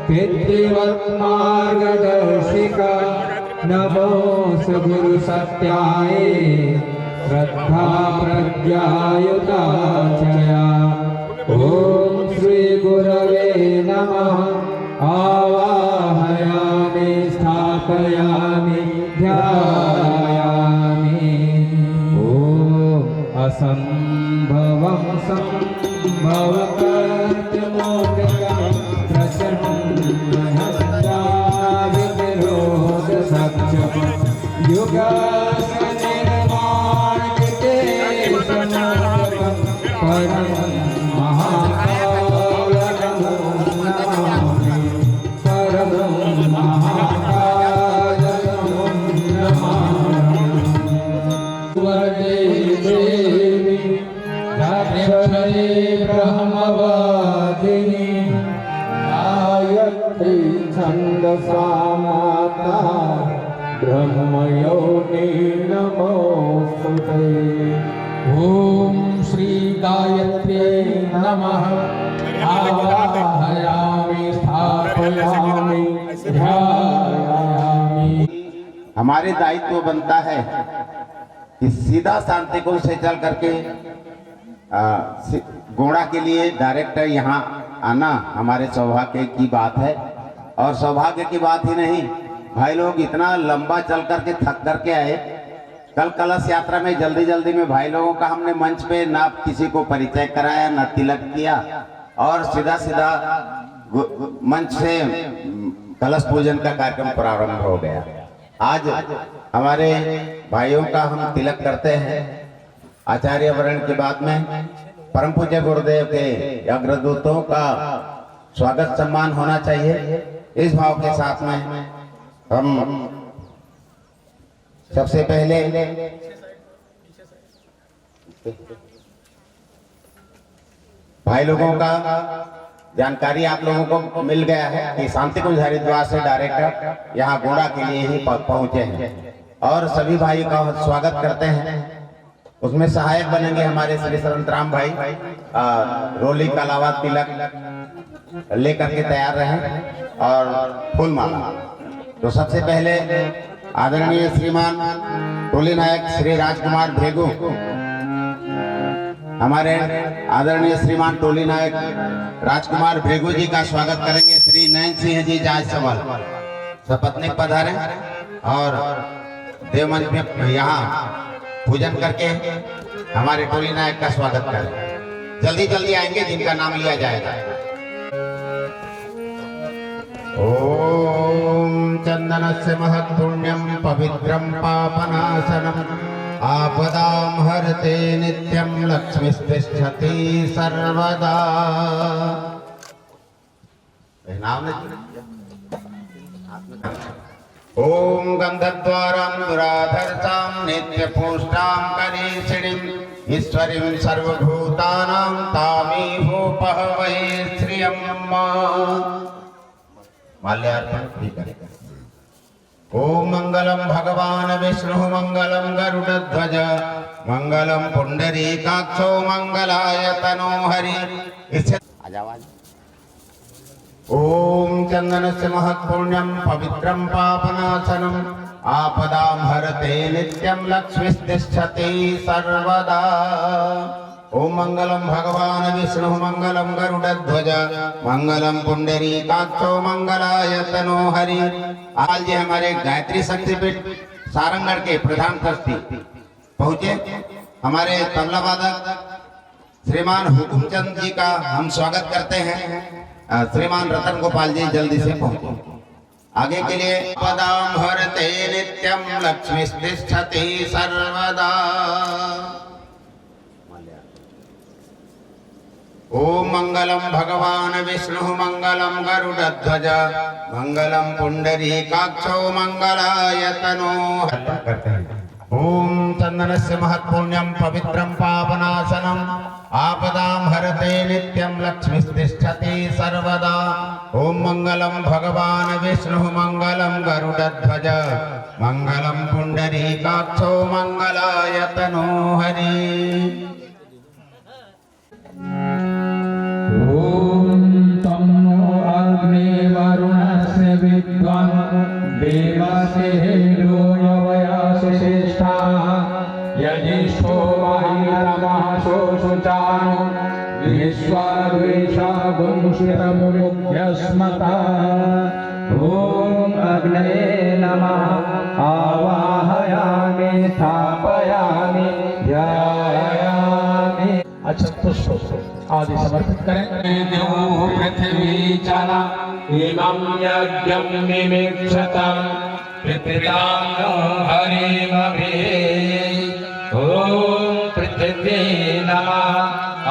पितृवत् मार्गदर्शिका नमो गुरु सत्याय श्रद्धा प्रज्ञायुताचया ॐ श्री गुरवे नमः आवाहयामि स्थापयामि ध्यायामि ॐ असम्भवं सम्भवकर्तुमोदकं प्रसन्नहस्ताविनिरोधसक्षमं युगसनिर्माणकृते समर्पकं परं महाकालनमो नमामि परं महाकालनमो नमामि देवी दक्षिणे ब्रह्मवादिनी गायत्री छन्दसा माता ब्रह्मयोनि नमोस्तुते ओम श्री गायत्र्यै नमः आवाहयामि स्थापयामि ध्यायामि। हमारे दायित्व बनता है कि सीधा शांतिकुंज से चल करके गोड़ा के लिए डायरेक्ट यहाँ आना हमारे सौभाग्य की बात है। और सौभाग्य की बात ही नहीं, भाई लोग इतना लंबा चल करके थक करके आए। कल कलश यात्रा में जल्दी जल्दी में भाई लोगों का हमने मंच पे ना किसी को परिचय कराया, ना तिलक किया, और सीधा सीधा मंच से कलश पूजन का कार्यक्रम प्रारंभ हो गया। आज हमारे भाइयों का हम तिलक करते हैं। आचार्य वर्ण के बाद में परम पूज्य गुरुदेव के अग्रदूतों का स्वागत सम्मान होना चाहिए। इस भाव के साथ में हम सबसे पहले भाई लोगों का जानकारी आप लोगों को मिल गया है कि शांतिकुंज हरिद्वार से डायरेक्ट यहाँ गोड़ा के लिए ही पहुंचे हैं और सभी भाई का स्वागत करते हैं। उसमें सहायक बनेंगे हमारे श्री संतराम भाई। रोली का अलावा तिलक लेकर के तैयार रहें और फूल माला। तो सबसे पहले आदरणीय श्रीमान टोली नायक श्री राजकुमार भेगू, हमारे आदरणीय श्रीमान टोली नायक राजकुमार भेगू जी का स्वागत करेंगे। श्री नयन सिंह जी जायसवाल सपत्नीक पधारे और देवमंच में यहाँ पूजन करके हमारे टोली नायक का स्वागत करें। जल्दी जल्दी आएंगे जिनका नाम लिया जाएगा। ओम चंदनस्य महत्पुण्यं पवित्रं पापनाशनम् आपदां हरते नित्यं लक्ष्मीस्तिष्ठति सर्वदा। ओम गंधद्वारां दुराधर्तां नित्यपुष्टां करीषिणीं ईश्वरीं सर्वभूतानां तामीहोपहवै श्रियं माल्यार्पण भी करेगा। ओम मंगलम भगवान विष्णु मंगलम गरुड़ध्वज मंगलम पुंडरीकाक्षो मंगलाय तनो हरि। इससे आवाज। ओम चंदनस्य महत्पुण्यं पवित्रं पापनाशनम् आपदां हरते नित्यं लक्ष्मीस्तिष्ठति सर्वदा। ओम मंगलम भगवान विष्णु मंगलम गरुड़ध्वज मंगलम पुंडरीकाक्षो मंगलाय तनो हरि। आज ये हमारे गायत्री शक्तिपीठ सारंगढ़ के प्रधान ट्रस्टी पहुंचे। हमारे तबला वादक श्रीमान हुकुमचंद जी का हम स्वागत करते हैं। श्रीमान रतन गोपाल जी जल्दी से पहुंचे। आगे के लिए पदाम हरते नित्यम लक्ष्मीस्तिष्ठति सर्वदा। ओम मंगलम भगवान विष्णु मंगलम गरुड़ध्वज मंगलम पुंडरीकाक्षो मंगलाय तनो। ओम चंदनस्य महत्पुण्यं पवित्रं पापनाशनम् आपदां हरते नित्यं लक्ष्मीस्तिष्ठति सर्वदा। ओम मंगलम भगवान विष्णु मंगलम गरुडध्वज मंगलम पुंडरीकाक्षो मंगलाय तनो हरि। ॐ तन्नो अग्निवरुणस्य विद्वान् देवसेनो यवयाश्रेष्ठाः यजिष्ठो वायुरमः शुचानो विश्वाद्वेषागुंशितमुद्यस्मता। ॐ अग्नये नमः आवाहयामि स्थापयामि ध्यायामि। अच्छा पुष्प आदि समर्पित करें। देवो पृथ्वी चला इमं यज्ञं निमिक्षतं पितॄणां हरिमभि। ॐ पृथिव्यै नमः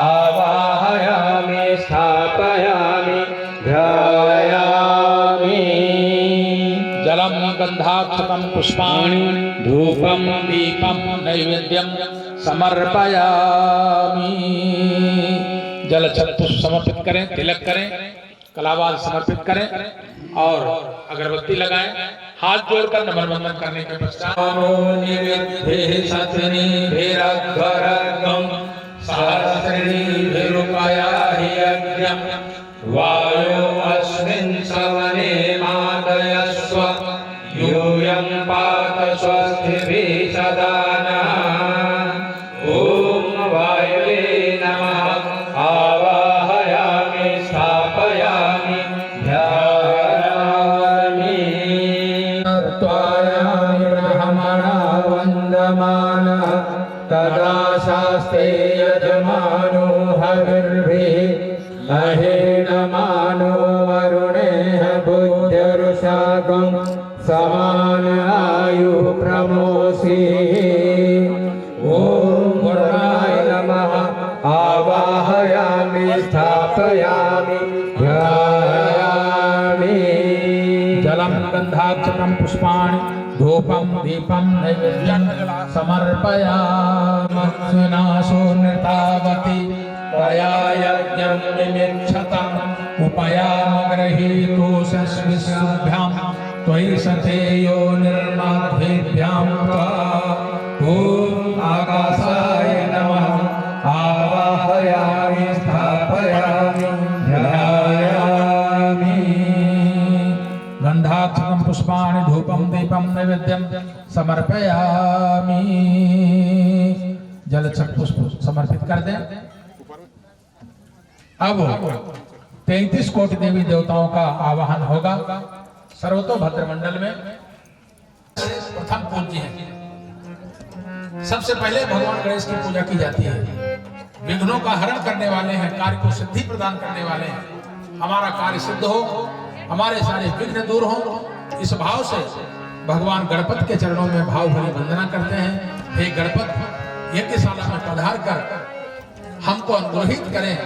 आवाहयामि स्थापयामि ध्यायामि। जलम गंधाक्षतम पुष्पाणि धूपम दीपम नैवेद्यम समर्पयामि। जल पुष्प समर्पित करें, तिलक करें, कलावाद समर्पित करें और अगरबत्ती लगाएं। हाथ जोड़कर नमन वंदन करने के पश्चात वायो अस्मिन् सवने मादयस्व यूयं पात स्वस्तिभिः सदा नः। ॐ वायवे नमः आवाहयामि स्थापयामि ध्यायामि। त्वायामि ब्रह्मणा वन्दमानः तदा शास्ते यजमानो हविर्भिः अहेणमानो वरुणेह बुद्धिरुषाकं समान आयु प्रमोषि। ॐ वरुणाय नमः आवाहयामि स्थापयामि ध्यायामि। जलम गंधाक्षतम पुष्पाणि धूपम दीपम नैवेद्यम समर्पयामि। विनाशो नृतावती तया यज्ञं निमिक्षतम् उपयामग्रहीतोषस्विभ्यां त्वयि सतेयो निर्माद्भ्यां त्वा। ॐ आकाशाय नमः आवाहयामि स्थापयामि ध्यायामि। गंधाक्षतम पुष्पाणि धूपम दीपम नैवेद्यम समर्पयामि। जल पुष्प समर्पित कर दें। अब 33 कोटि देवी देवताओं का आवाहन होगा। सर्वतोभद्र मंडल में प्रथम पूज्य है। सबसे पहले भगवान गणेश की पूजा की जाती है। विघ्नों का हरण करने वाले हैं, कार्य को सिद्धि प्रदान करने वाले हैं। हमारा कार्य सिद्ध हो, हमारे सारे विघ्न दूर हो, इस भाव से भगवान गणपति के चरणों में भाव भरी वंदना करते हैं। हे गणपति, यज्ञशाला में पधार कर हमको अनुग्रहित करें,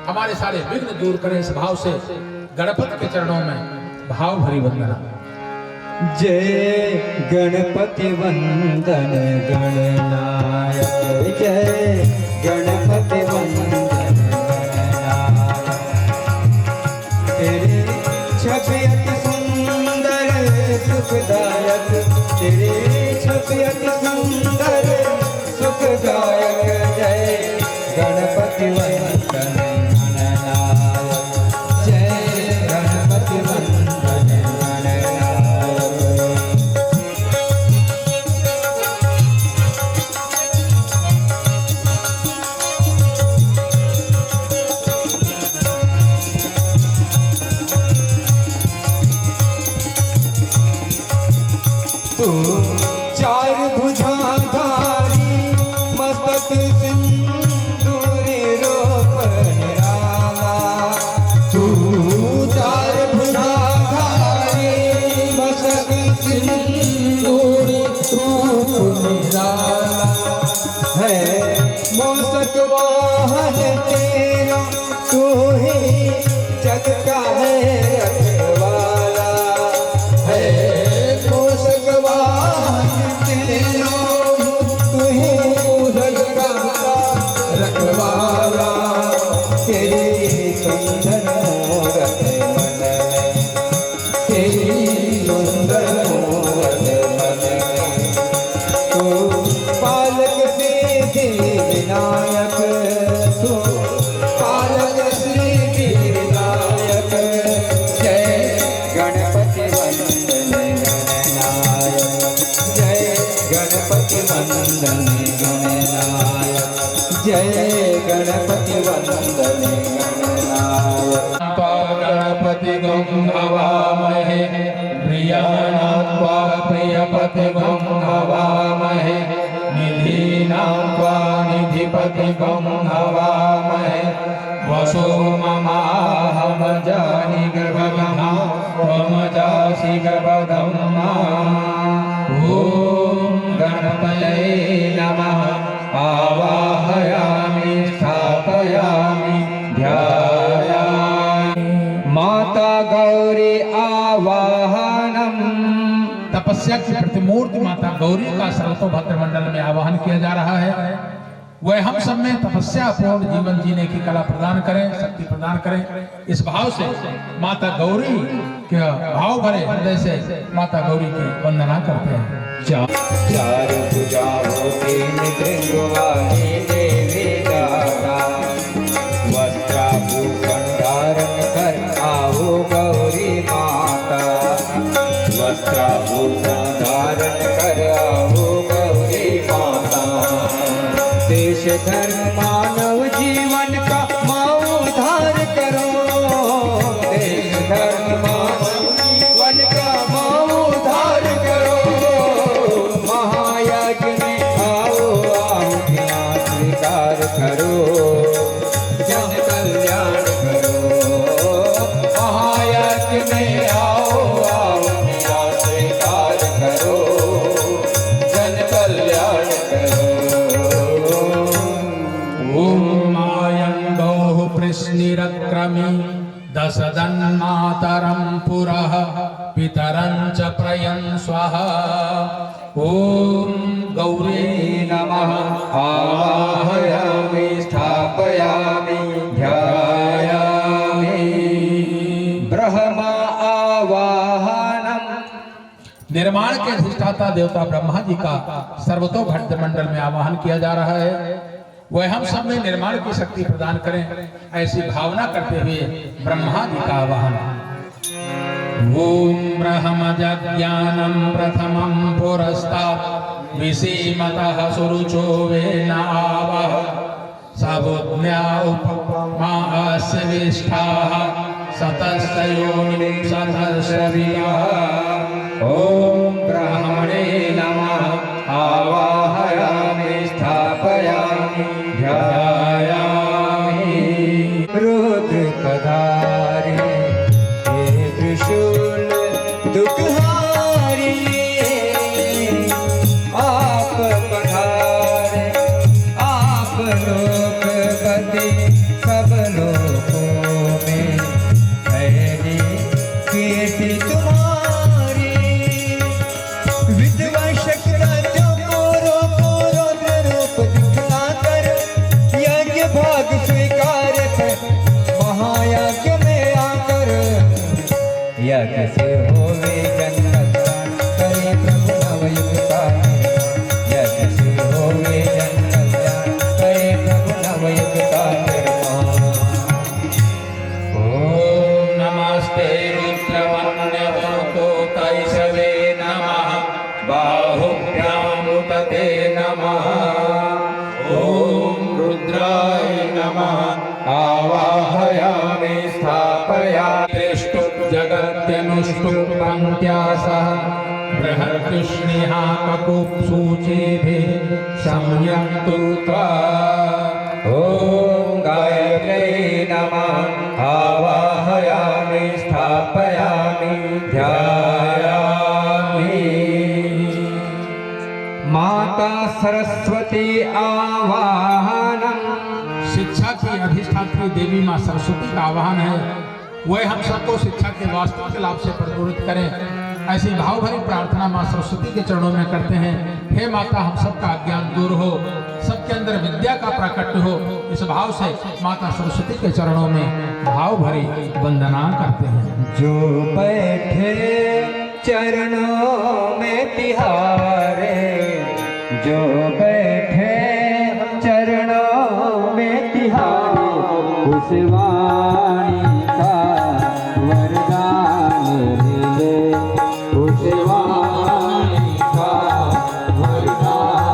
हमारे सारे विघ्न दूर करें। इस भाव से गणपति के चरणों में भाव भरी वंदना। जय गणपति वंदन गणनायक। जय गणपति वंदन गणनायक। तेरे छवि अति सुंदर सुखदायक। तेरे छवि अति सुंदर सुखदायक। जय गणपति वंदन गणनायक। जय गणपति वंदन गणनायक। तू चार भुजाधारी मस्तक सिंदूरी रूप निराला। तू चार भुजाधारी मस्तक सिंदूरी रूप निराला है। मस्तक वाहन तेरा तू ही जग का है रखवाला है। मस्तक वाहन तेरा गणपति वंदन गणनायक जय गणपति वंदन गणनायक गणपति गं हवामहे प्रियाणात्वा प्रियपति गं हवामहे निधीनां त्वा निधिपति गं हवामहे वसो ममाहम जानि गर्भगमा त्वम जासि गर्भधम्मा ॐ गणपतये नमः आवाहयामि स्थापयामि ध्यायामि माता गौरी आवाहनम तपस्या की प्रतिमूर्ति माता गौरी का सर्वतोभद्र मंडल में आवाहन किया जा रहा है। वह हम सब में तपस्या पूर्ण जीवन जीने की कला प्रदान करें, शक्ति प्रदान करें। इस भाव से माता गौरी के भाव भरे हृदय से माता गौरी की वंदना करते हैं। चार भुजाओं की मृदंग वाली देवी दाता वस्त्राभूषण धारण कर आओ गौरी माता वस्त्राभूषण धारण कर आओ गौरी माता देश धर्म मानव जीवन का माओ उद्धार करो देश धर्म मानव जीवन का माओ उद्धार करो महायज्ञ में आओ आहुतियाँ स्वीकार करो जन कल्याण करो महायज्ञ में आओ आहुतियाँ स्वीकार करो जन कल्याण करो ॐ आयं गौः कृष्णिरक्रमी दशदन्मातरं पुरः पितरं च प्रयं स्वाहा ॐ गौरी नमः आवाहयामि स्थापयामि ध्यायामि ब्रह्मा आवाहनम निर्माण के अधिष्ठाता देवता ब्रह्मा जी का सर्वतोभद्र मंडल में आवाहन किया जा रहा है। वह हम सब में निर्माण की शक्ति प्रदान करें, ऐसी भावना करते हुए ब्रह्मा जी का आवाहन। ओम ब्रह्मज्ञानं प्रथमं पुरस्तात् विसीमतः सुरुचो वेन आवह सबुज्ञा उपमास्य विष्ठाः सतस्तयोनिं सतर्षरियः ओम ब्रह्मणे नमः आवाहयामि स्थापयामि ध्यायामि रुद्र पधारे हे त्रिशूल दुखहारी आप पधारे आप लोकपति सब लोकों में फैली कीर्ति तुम्हारी विधवा शक्तियों को रोको रुद्र रूप दिखलाकर यज्ञ भाग स्वीकार कर महायज्ञ में आकर यज्ञ से होवे जन्नत करे प्रभु नवयुग का यज्ञ से होवे जन्नत करे प्रभु नवयुग का ओम नमस्ते रुद्रवन्यवतो तैषवे नमः बाहुभ्यां तते नमः ओम रुद्राय नमः आवाहयामि स्थापयामि त्रिष्टुप् जगत्यनुष्टुप् पङ्क्त्या सह बृहत्कृष्णिः ककुप्सूचिभिः संयन्तु त्वा ओम गायत्र्यै नमः आवाहयामि स्थापयामि ध्यायामि माता सरस्वती आवाहनम शिक्षा की अधिष्ठात्री देवी माँ सरस्वती का आह्वान है। वह हम सबको शिक्षा के वास्तविक लाभ से प्रपूरित करें, ऐसी भाव भरी प्रार्थना माँ सरस्वती के चरणों में करते हैं। हे माता, हम सबका अज्ञान दूर हो, सबके अंदर विद्या का प्राकट्य हो। इस भाव से माता सरस्वती के चरणों में भाव भरी वंदना करते हैं। जो बैठे चरणों में तिहारे जो बैठे चरणों में तिहारे उस वाणी का वरदान मिले उस वाणी का वरदान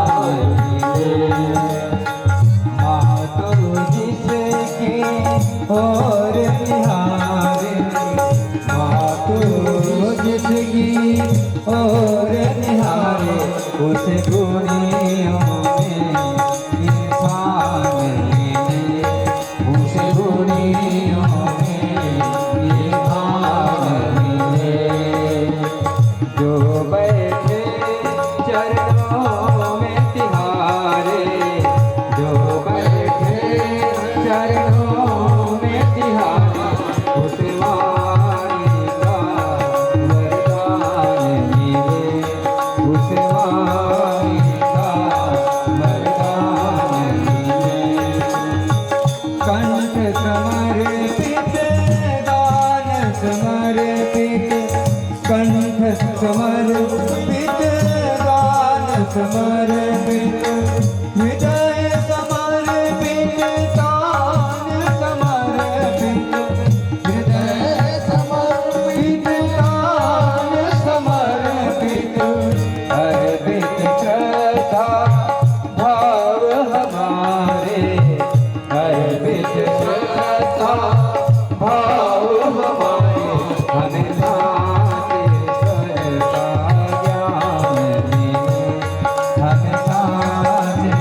समर्पित हृदय समर्पित तान समर्पित हृदय समर्पित तान समर्पित अर्पित श्रद्धा भाव हमारे अर्पित श्रद्धा भाव हमारे हमें सारे स्वर का ज्ञान मिले हमें सारे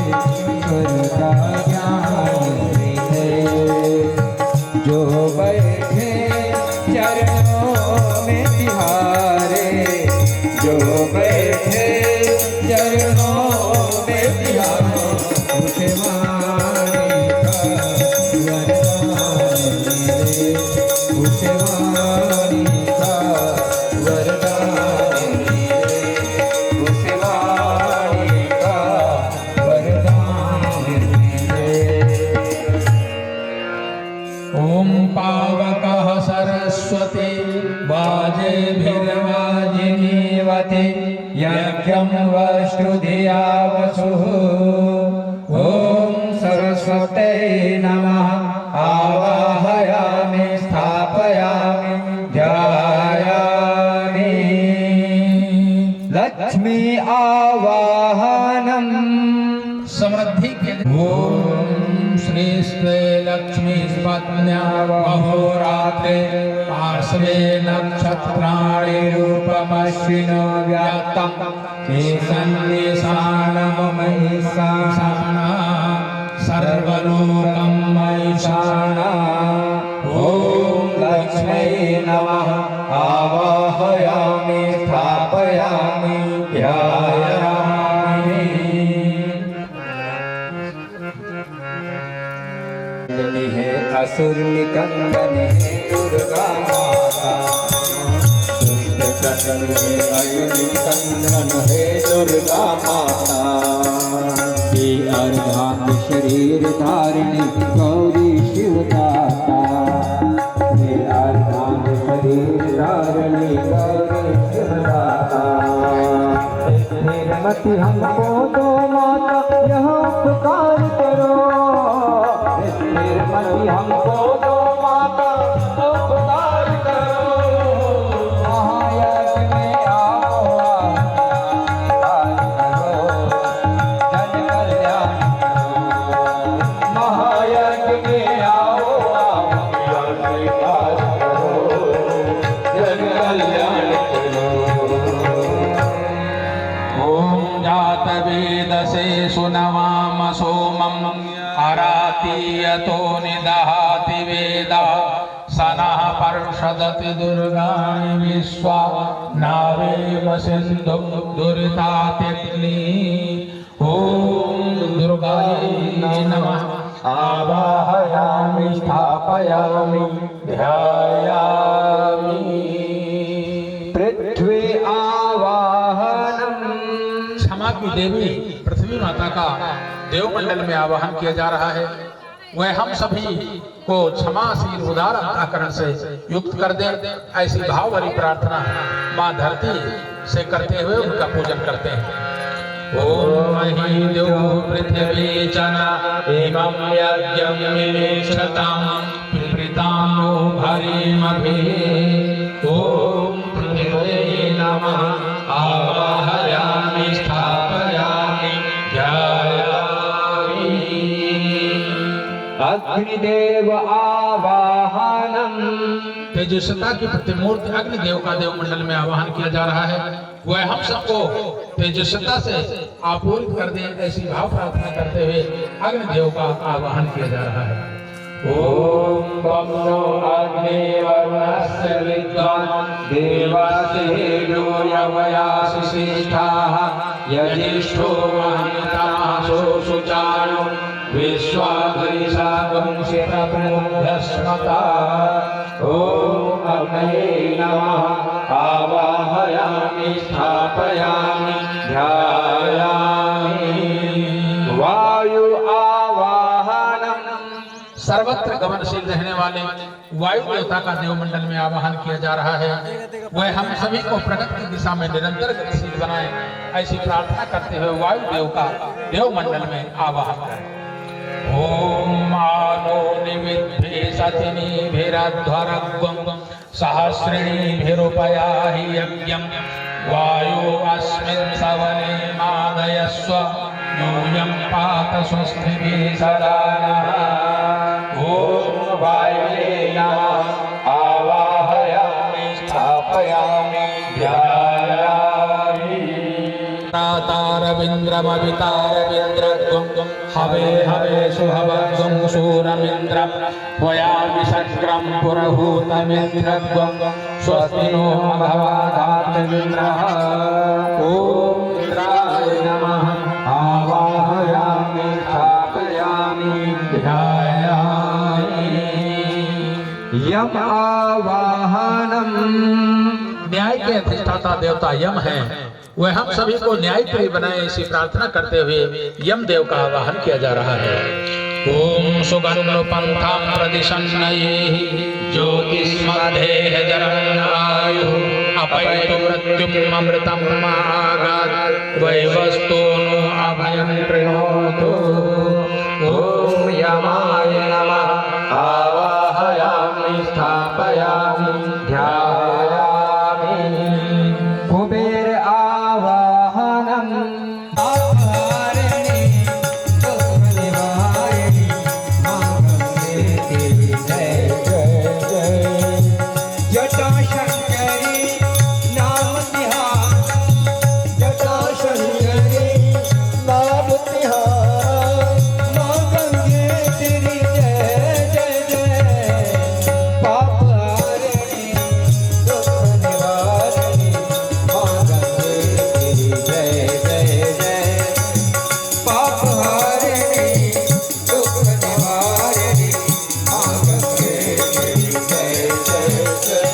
स्वर का ज्ञान मिले जो बैठे चरणों में तिहारे जो बैठे चरणों में तिहारे उसे वाणी का वरदान मिले उसे वाणी का वरदान मिले उसे वाणी का वरदान मिले ओम पावकः सरस्वती वाजेभिर्वाजिनीवते यज्ञं वष्टुधिया वसुः ॐ सरस्वत्यै नमः आवाहयामि स्थापयामि ध्यायामि लक्ष्मी आवाहनम् समृद्धि के ओम श्री श्री लक्ष्मी पत्न्या अहोरात्रे पार्श्वे नक्षत्राणि रूपमश्विनो व्याप्तं ईशानमयिषाण सर्वलोकं मयिषाण ॐ लक्ष्मै नमः आवाहयामि स्थापयामि ध्यायामि है असुर निकंदन है दुर्गा माता दुष्ट कटन है अयुर निकंदन है दुर्गा माता ये अर्धांग शरीर धारिणी गौरी शिवदाता ये अर्धांग शरीर धारिणी गौरी शिवदाता निर्मति हमको दो माता यहाँ पुकार करो निर्मति हमको दो माता उपकार करो महायज्ञ में आओ जन कल्याण महायज्ञ में आओ जन कल्याण ओम जात वेद से सुनवाम सोमम अरातीयतो निदहाति वेदा सनः पर्षदति दुर्गाणि विश्वा नावेव सिन्धुं दुरितातिग्नि ओम दुर्गायै नमः आवाहयामि स्थापयामि ध्यायामि पृथ्वी आवाहनम् क्षमा की देवी पृथ्वी माता का देवमंडल में आवाहन किया जा रहा है। वह हम सभी को क्षमाशील उदार अंतःकरण से युक्त कर दे, ऐसी भाव भरी प्रार्थना मां धरती से करते हुए उनका पूजन करते हैं। ओम मही देव पृथ्वी जना एवं यज्ञं निवेशतां पितृतानो भरीमभि ओम पृथ्वी नमः आवाहयामि स्थापयामि ध्यायामि अग्निदेव आवाहनम् तेजस्विता की प्रतिमूर्ति अग्निदेव का देवमंडल में आवाहन किया जा रहा है। वह हम सबको तेजस्विता से आपूर्ति कर दे, ऐसी भाव प्रार्थना करते हुए अग्निदेव का आवाहन किया जा रहा है। ओम बम्नो अग्निवर्णस्य विद्वान् देवासेनो यमयाशिष्ठाः यजिष्ठो वायुतमासो सुचानो विश्वाधरिषागंसितप्रमुद्यस्मता ओम अग्नये नमः आवाहयामि स्थापयामि ध्यायामि वायु आवाहनम् सर्वत्र गमनशील रहने वाले वायु देवता का देवमंडल में आवाहन किया जा रहा है। वह हम सभी को प्रगति की दिशा में निरंतर गतिशील बनाए, ऐसी प्रार्थना करते हुए वायु देव का देवमंडल में आवाहन करें। ओम मानो निविद्धे सतिनिभिरध्वरग्वं सहस्रिणीभिरुपयाहि यज्ञं वायो अस्मिन् सवने मादयस्व यूयं पात स्वस्तिभिः सदा नः। ओम वायुवे नमः आवाहयामि स्थापयामि ध्यायामि। तारविन्द्रमवितारविन्द्रत्वं हवे हवेषु हवत्वं शूरमिन्द्रं त्वयामि शक्रं पुरहूतमिन्द्रत्वं स्वस्ति नो भगवादात्मिन्द्रः। ॐ इन्द्राय नमः आवाहयामि स्थापयामि ध्यायामि। यम आवाहनम। न्याय के अधिष्ठाता देवता यम है, वह हम सभी को न्यायप्रिय बनाए, ऐसी प्रार्थना करते हुए यम देव का आवाहन किया जा रहा है। ओम सुगन्धो पंथां प्रदिशन्नयेः ज्योतिष्मध्येह जरन्नायुः अपैतु मृत्युम् अमृतं मागात् वैवस्तोनो अभयं कृणोतु। ओम यमाय नमः आवाहयामि स्थापयामि ध्यायामि। कुबेर आवाहनम् आवाहयामि दुःखनिवारिणि मांगल्ये जय जय जय। जटाशंकरी नाम तिहार, जटाशंकरी नाम तिहार, मां गंगे तेरी जय जय जय। पाप हारिणी दुख निवारिणी मां गंगे तेरी जय जय जय। पाप हारिणी दुख निवारिणी मां गंगे तेरी जय जय जय।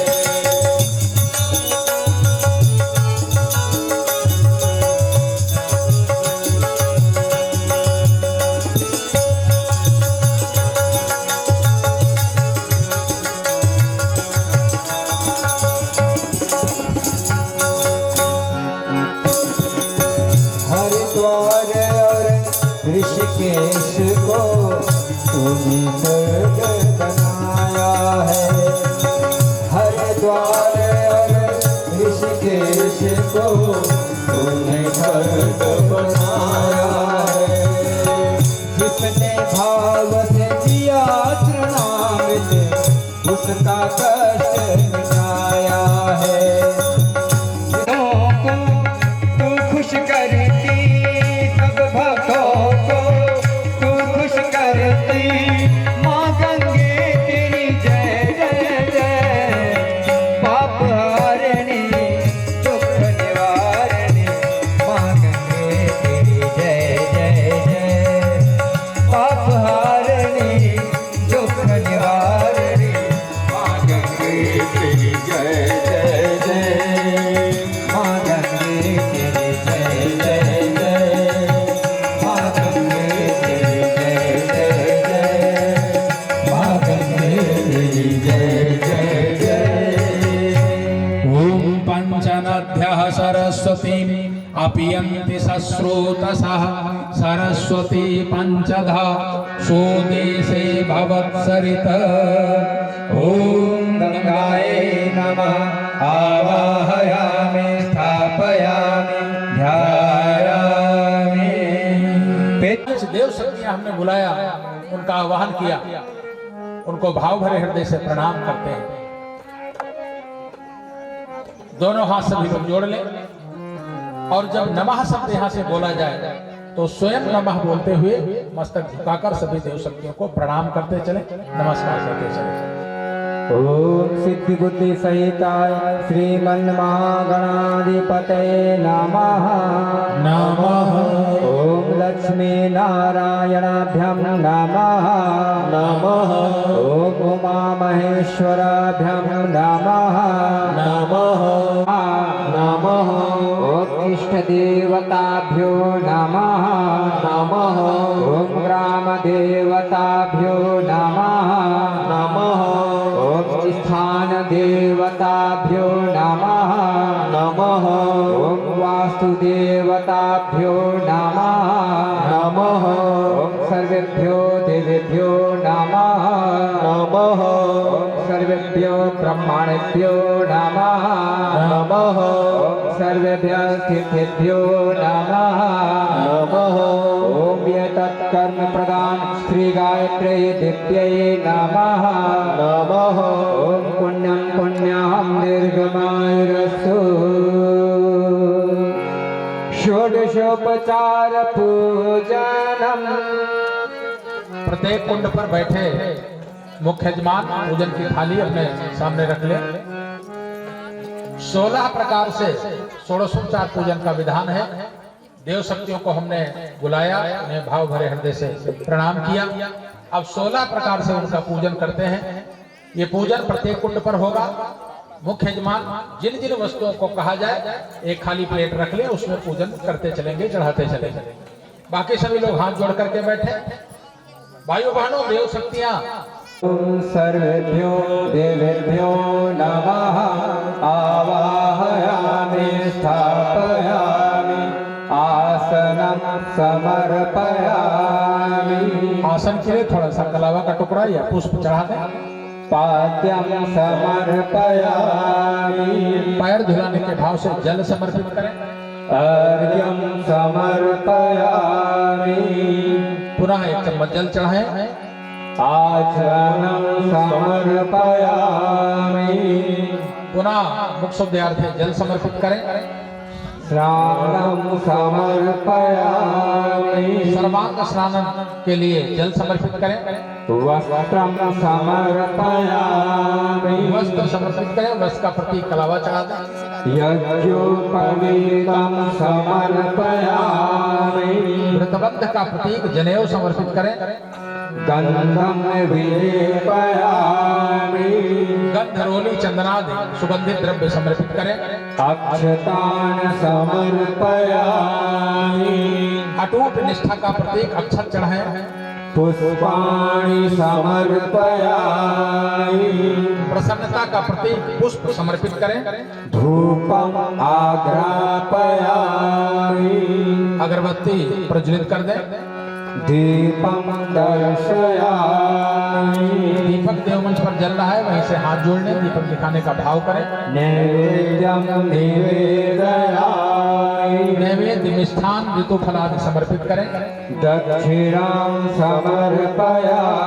हरिद्वार और ऋषिकेश को तूने स्वर्ग बनाया है। हरिद्वार और ऋषिकेश को तूने स्वर्ग बनाया है। जिसने भाव से दिया तृणामृत उसका कष्ट मिटाया है। तू खुश करती सब भक्तों को, तू खुश करती मां गंगे तेरी जय जय जय। पाप हारिणी दुख निवारिणी मां गंगे तेरी जय जय जय। पाप हारिणी दुख निवारिणी मां गंगे तेरी जय जय जय। मां गंगे तेरी जय जय जय। मां गंगे तेरी जय जय जय। मां गंगे तेरी जय जय जय। ओम पंचनद्यः सरस्वतीं अपीयन्ति सश्रोतसः सरस्वती पंचधा सोदेशे भवत्सरित। ओम गंगाय नमः आवाहयामि स्थापयामि ध्यायामि। देव शक्तियां हमने बुलाया, उनका आवाहन किया, उनको भाव भरे हृदय से प्रणाम करते हैं। दोनों हाथ सभी लोग जोड़ लें और जब नमः शब्द यहाँ से बोला जाए तो स्वयं नमः बोलते हुए मस्तक झुकाकर सभी देव शक्तियों को प्रणाम करते चले, नमस्कार करते चले। ओम सिद्धि बुद्धि सहिताय श्रीमन्महागणाधिपतये नमः नमः। ओम लक्ष्मी नारायणाभ्यं नमः नमः। ओम उमा महेश्वराभ्यं नमः नमः नमः। ओम इष्ट देवताभ्यो नमः नमः। ओम ग्राम देवताभ्यो नमः सर्वेभ्यो नमः नमः सर्वेभ्यो ब्रह्मणेभ्यो नमः नमः सर्वेभ्यः सिद्धेभ्यो नमः नमः ॐ एतत्कर्म प्रदान श्री गायत्र्यै दिव्यै नमः नमः ॐ पुण्यं पुण्यं दीर्घमायुरस्तु षोडशोपचार पूजनम। प्रत्येक कुंड पर बैठे मुख्य यजमान पूजन की थाली अपने सामने रख ले। 16 प्रकार से षोडशोपचार पूजन का विधान है। देव शक्तियों को हमने बुलाया, उन्हें भाव भरे हृदय से प्रणाम किया। अब 16 प्रकार से उनका पूजन करते हैं। ये पूजन प्रत्येक कुंड पर होगा। मुख्य यजमान जिन जिन वस्तुओं को कहा जाए एक खाली प्लेट रख ले, उसमें पूजन करते चलेंगे, चढ़ाते चलेंगे। बाकी सभी लोग हाथ जोड़ करके बैठे। भाइयों बहनों, देव शक्तियां सर्वेभ्यो देवेभ्यो नमः आवाहयामि स्थापयामि आसनं समर्पयामि। आसन के लिए थोड़ा सा कलावा का टुकड़ा या पुष्प चढ़ा दें। पाद्यं समर्पयामि पैर धुलाने के भाव से जल समर्पित करें। अर्घ्यं समर्पयामि पुनः एक चम्मच जल चढ़ाएं। आचरणं समर्पयामि पुनः मुख शुद्धार्थे जल समर्पित करें। स्नानं समर्पयामि सर्वांग स्नान के लिए जल समर्पित करें। वस्त्रं समर्पयामि वस्त्र समर्पित करें। वस्त्र का प्रतीक कलावा चढ़ा दें। यज्ञोपवीतं समर्पयामि व्रतबंध का प्रतीक जनेऊ समर्पित करें। गन्धं विलेपयामि गंध, रोली, चंदनादि सुगंधित द्रव्य समर्पित करें। अक्षतान् समर्पयामि अटूट निष्ठा का प्रतीक अक्षत चढ़ाएं। पुष्पाणि समर्पयामि प्रसन्नता का प्रतीक पुष्प समर्पित करें। धूपम् आग्रापयामि अगरबत्ती प्रज्वलित कर दें। दीपं दर्शयामि दीपक देवमंच पर जल रहा है, वहीं से हाथ जोड़ने दीपक दिखाने का भाव करें। नैवेद्यं निवेदयामि नैवेद्य मिष्ठान ऋतुफलादि समर्पित करें। दक्षिणां समर्पयामि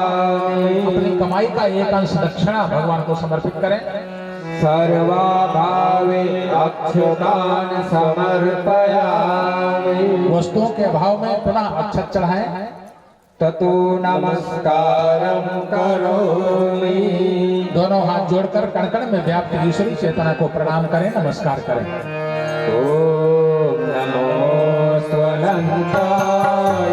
अपनी कमाई का एक अंश दक्षिणा भगवान को समर्पित करें। सर्वाभावे अक्षतान् समर्पयामि वस्तुओं के अभाव में पुनः अक्षत चढ़ाएं। ततो नमस्कारं करोमि दोनों हाथ जोड़कर कण कण में व्याप्त ईश्वरी चेतना को प्रणाम करें, नमस्कार करें। ॐ नमो स्वनन्ताय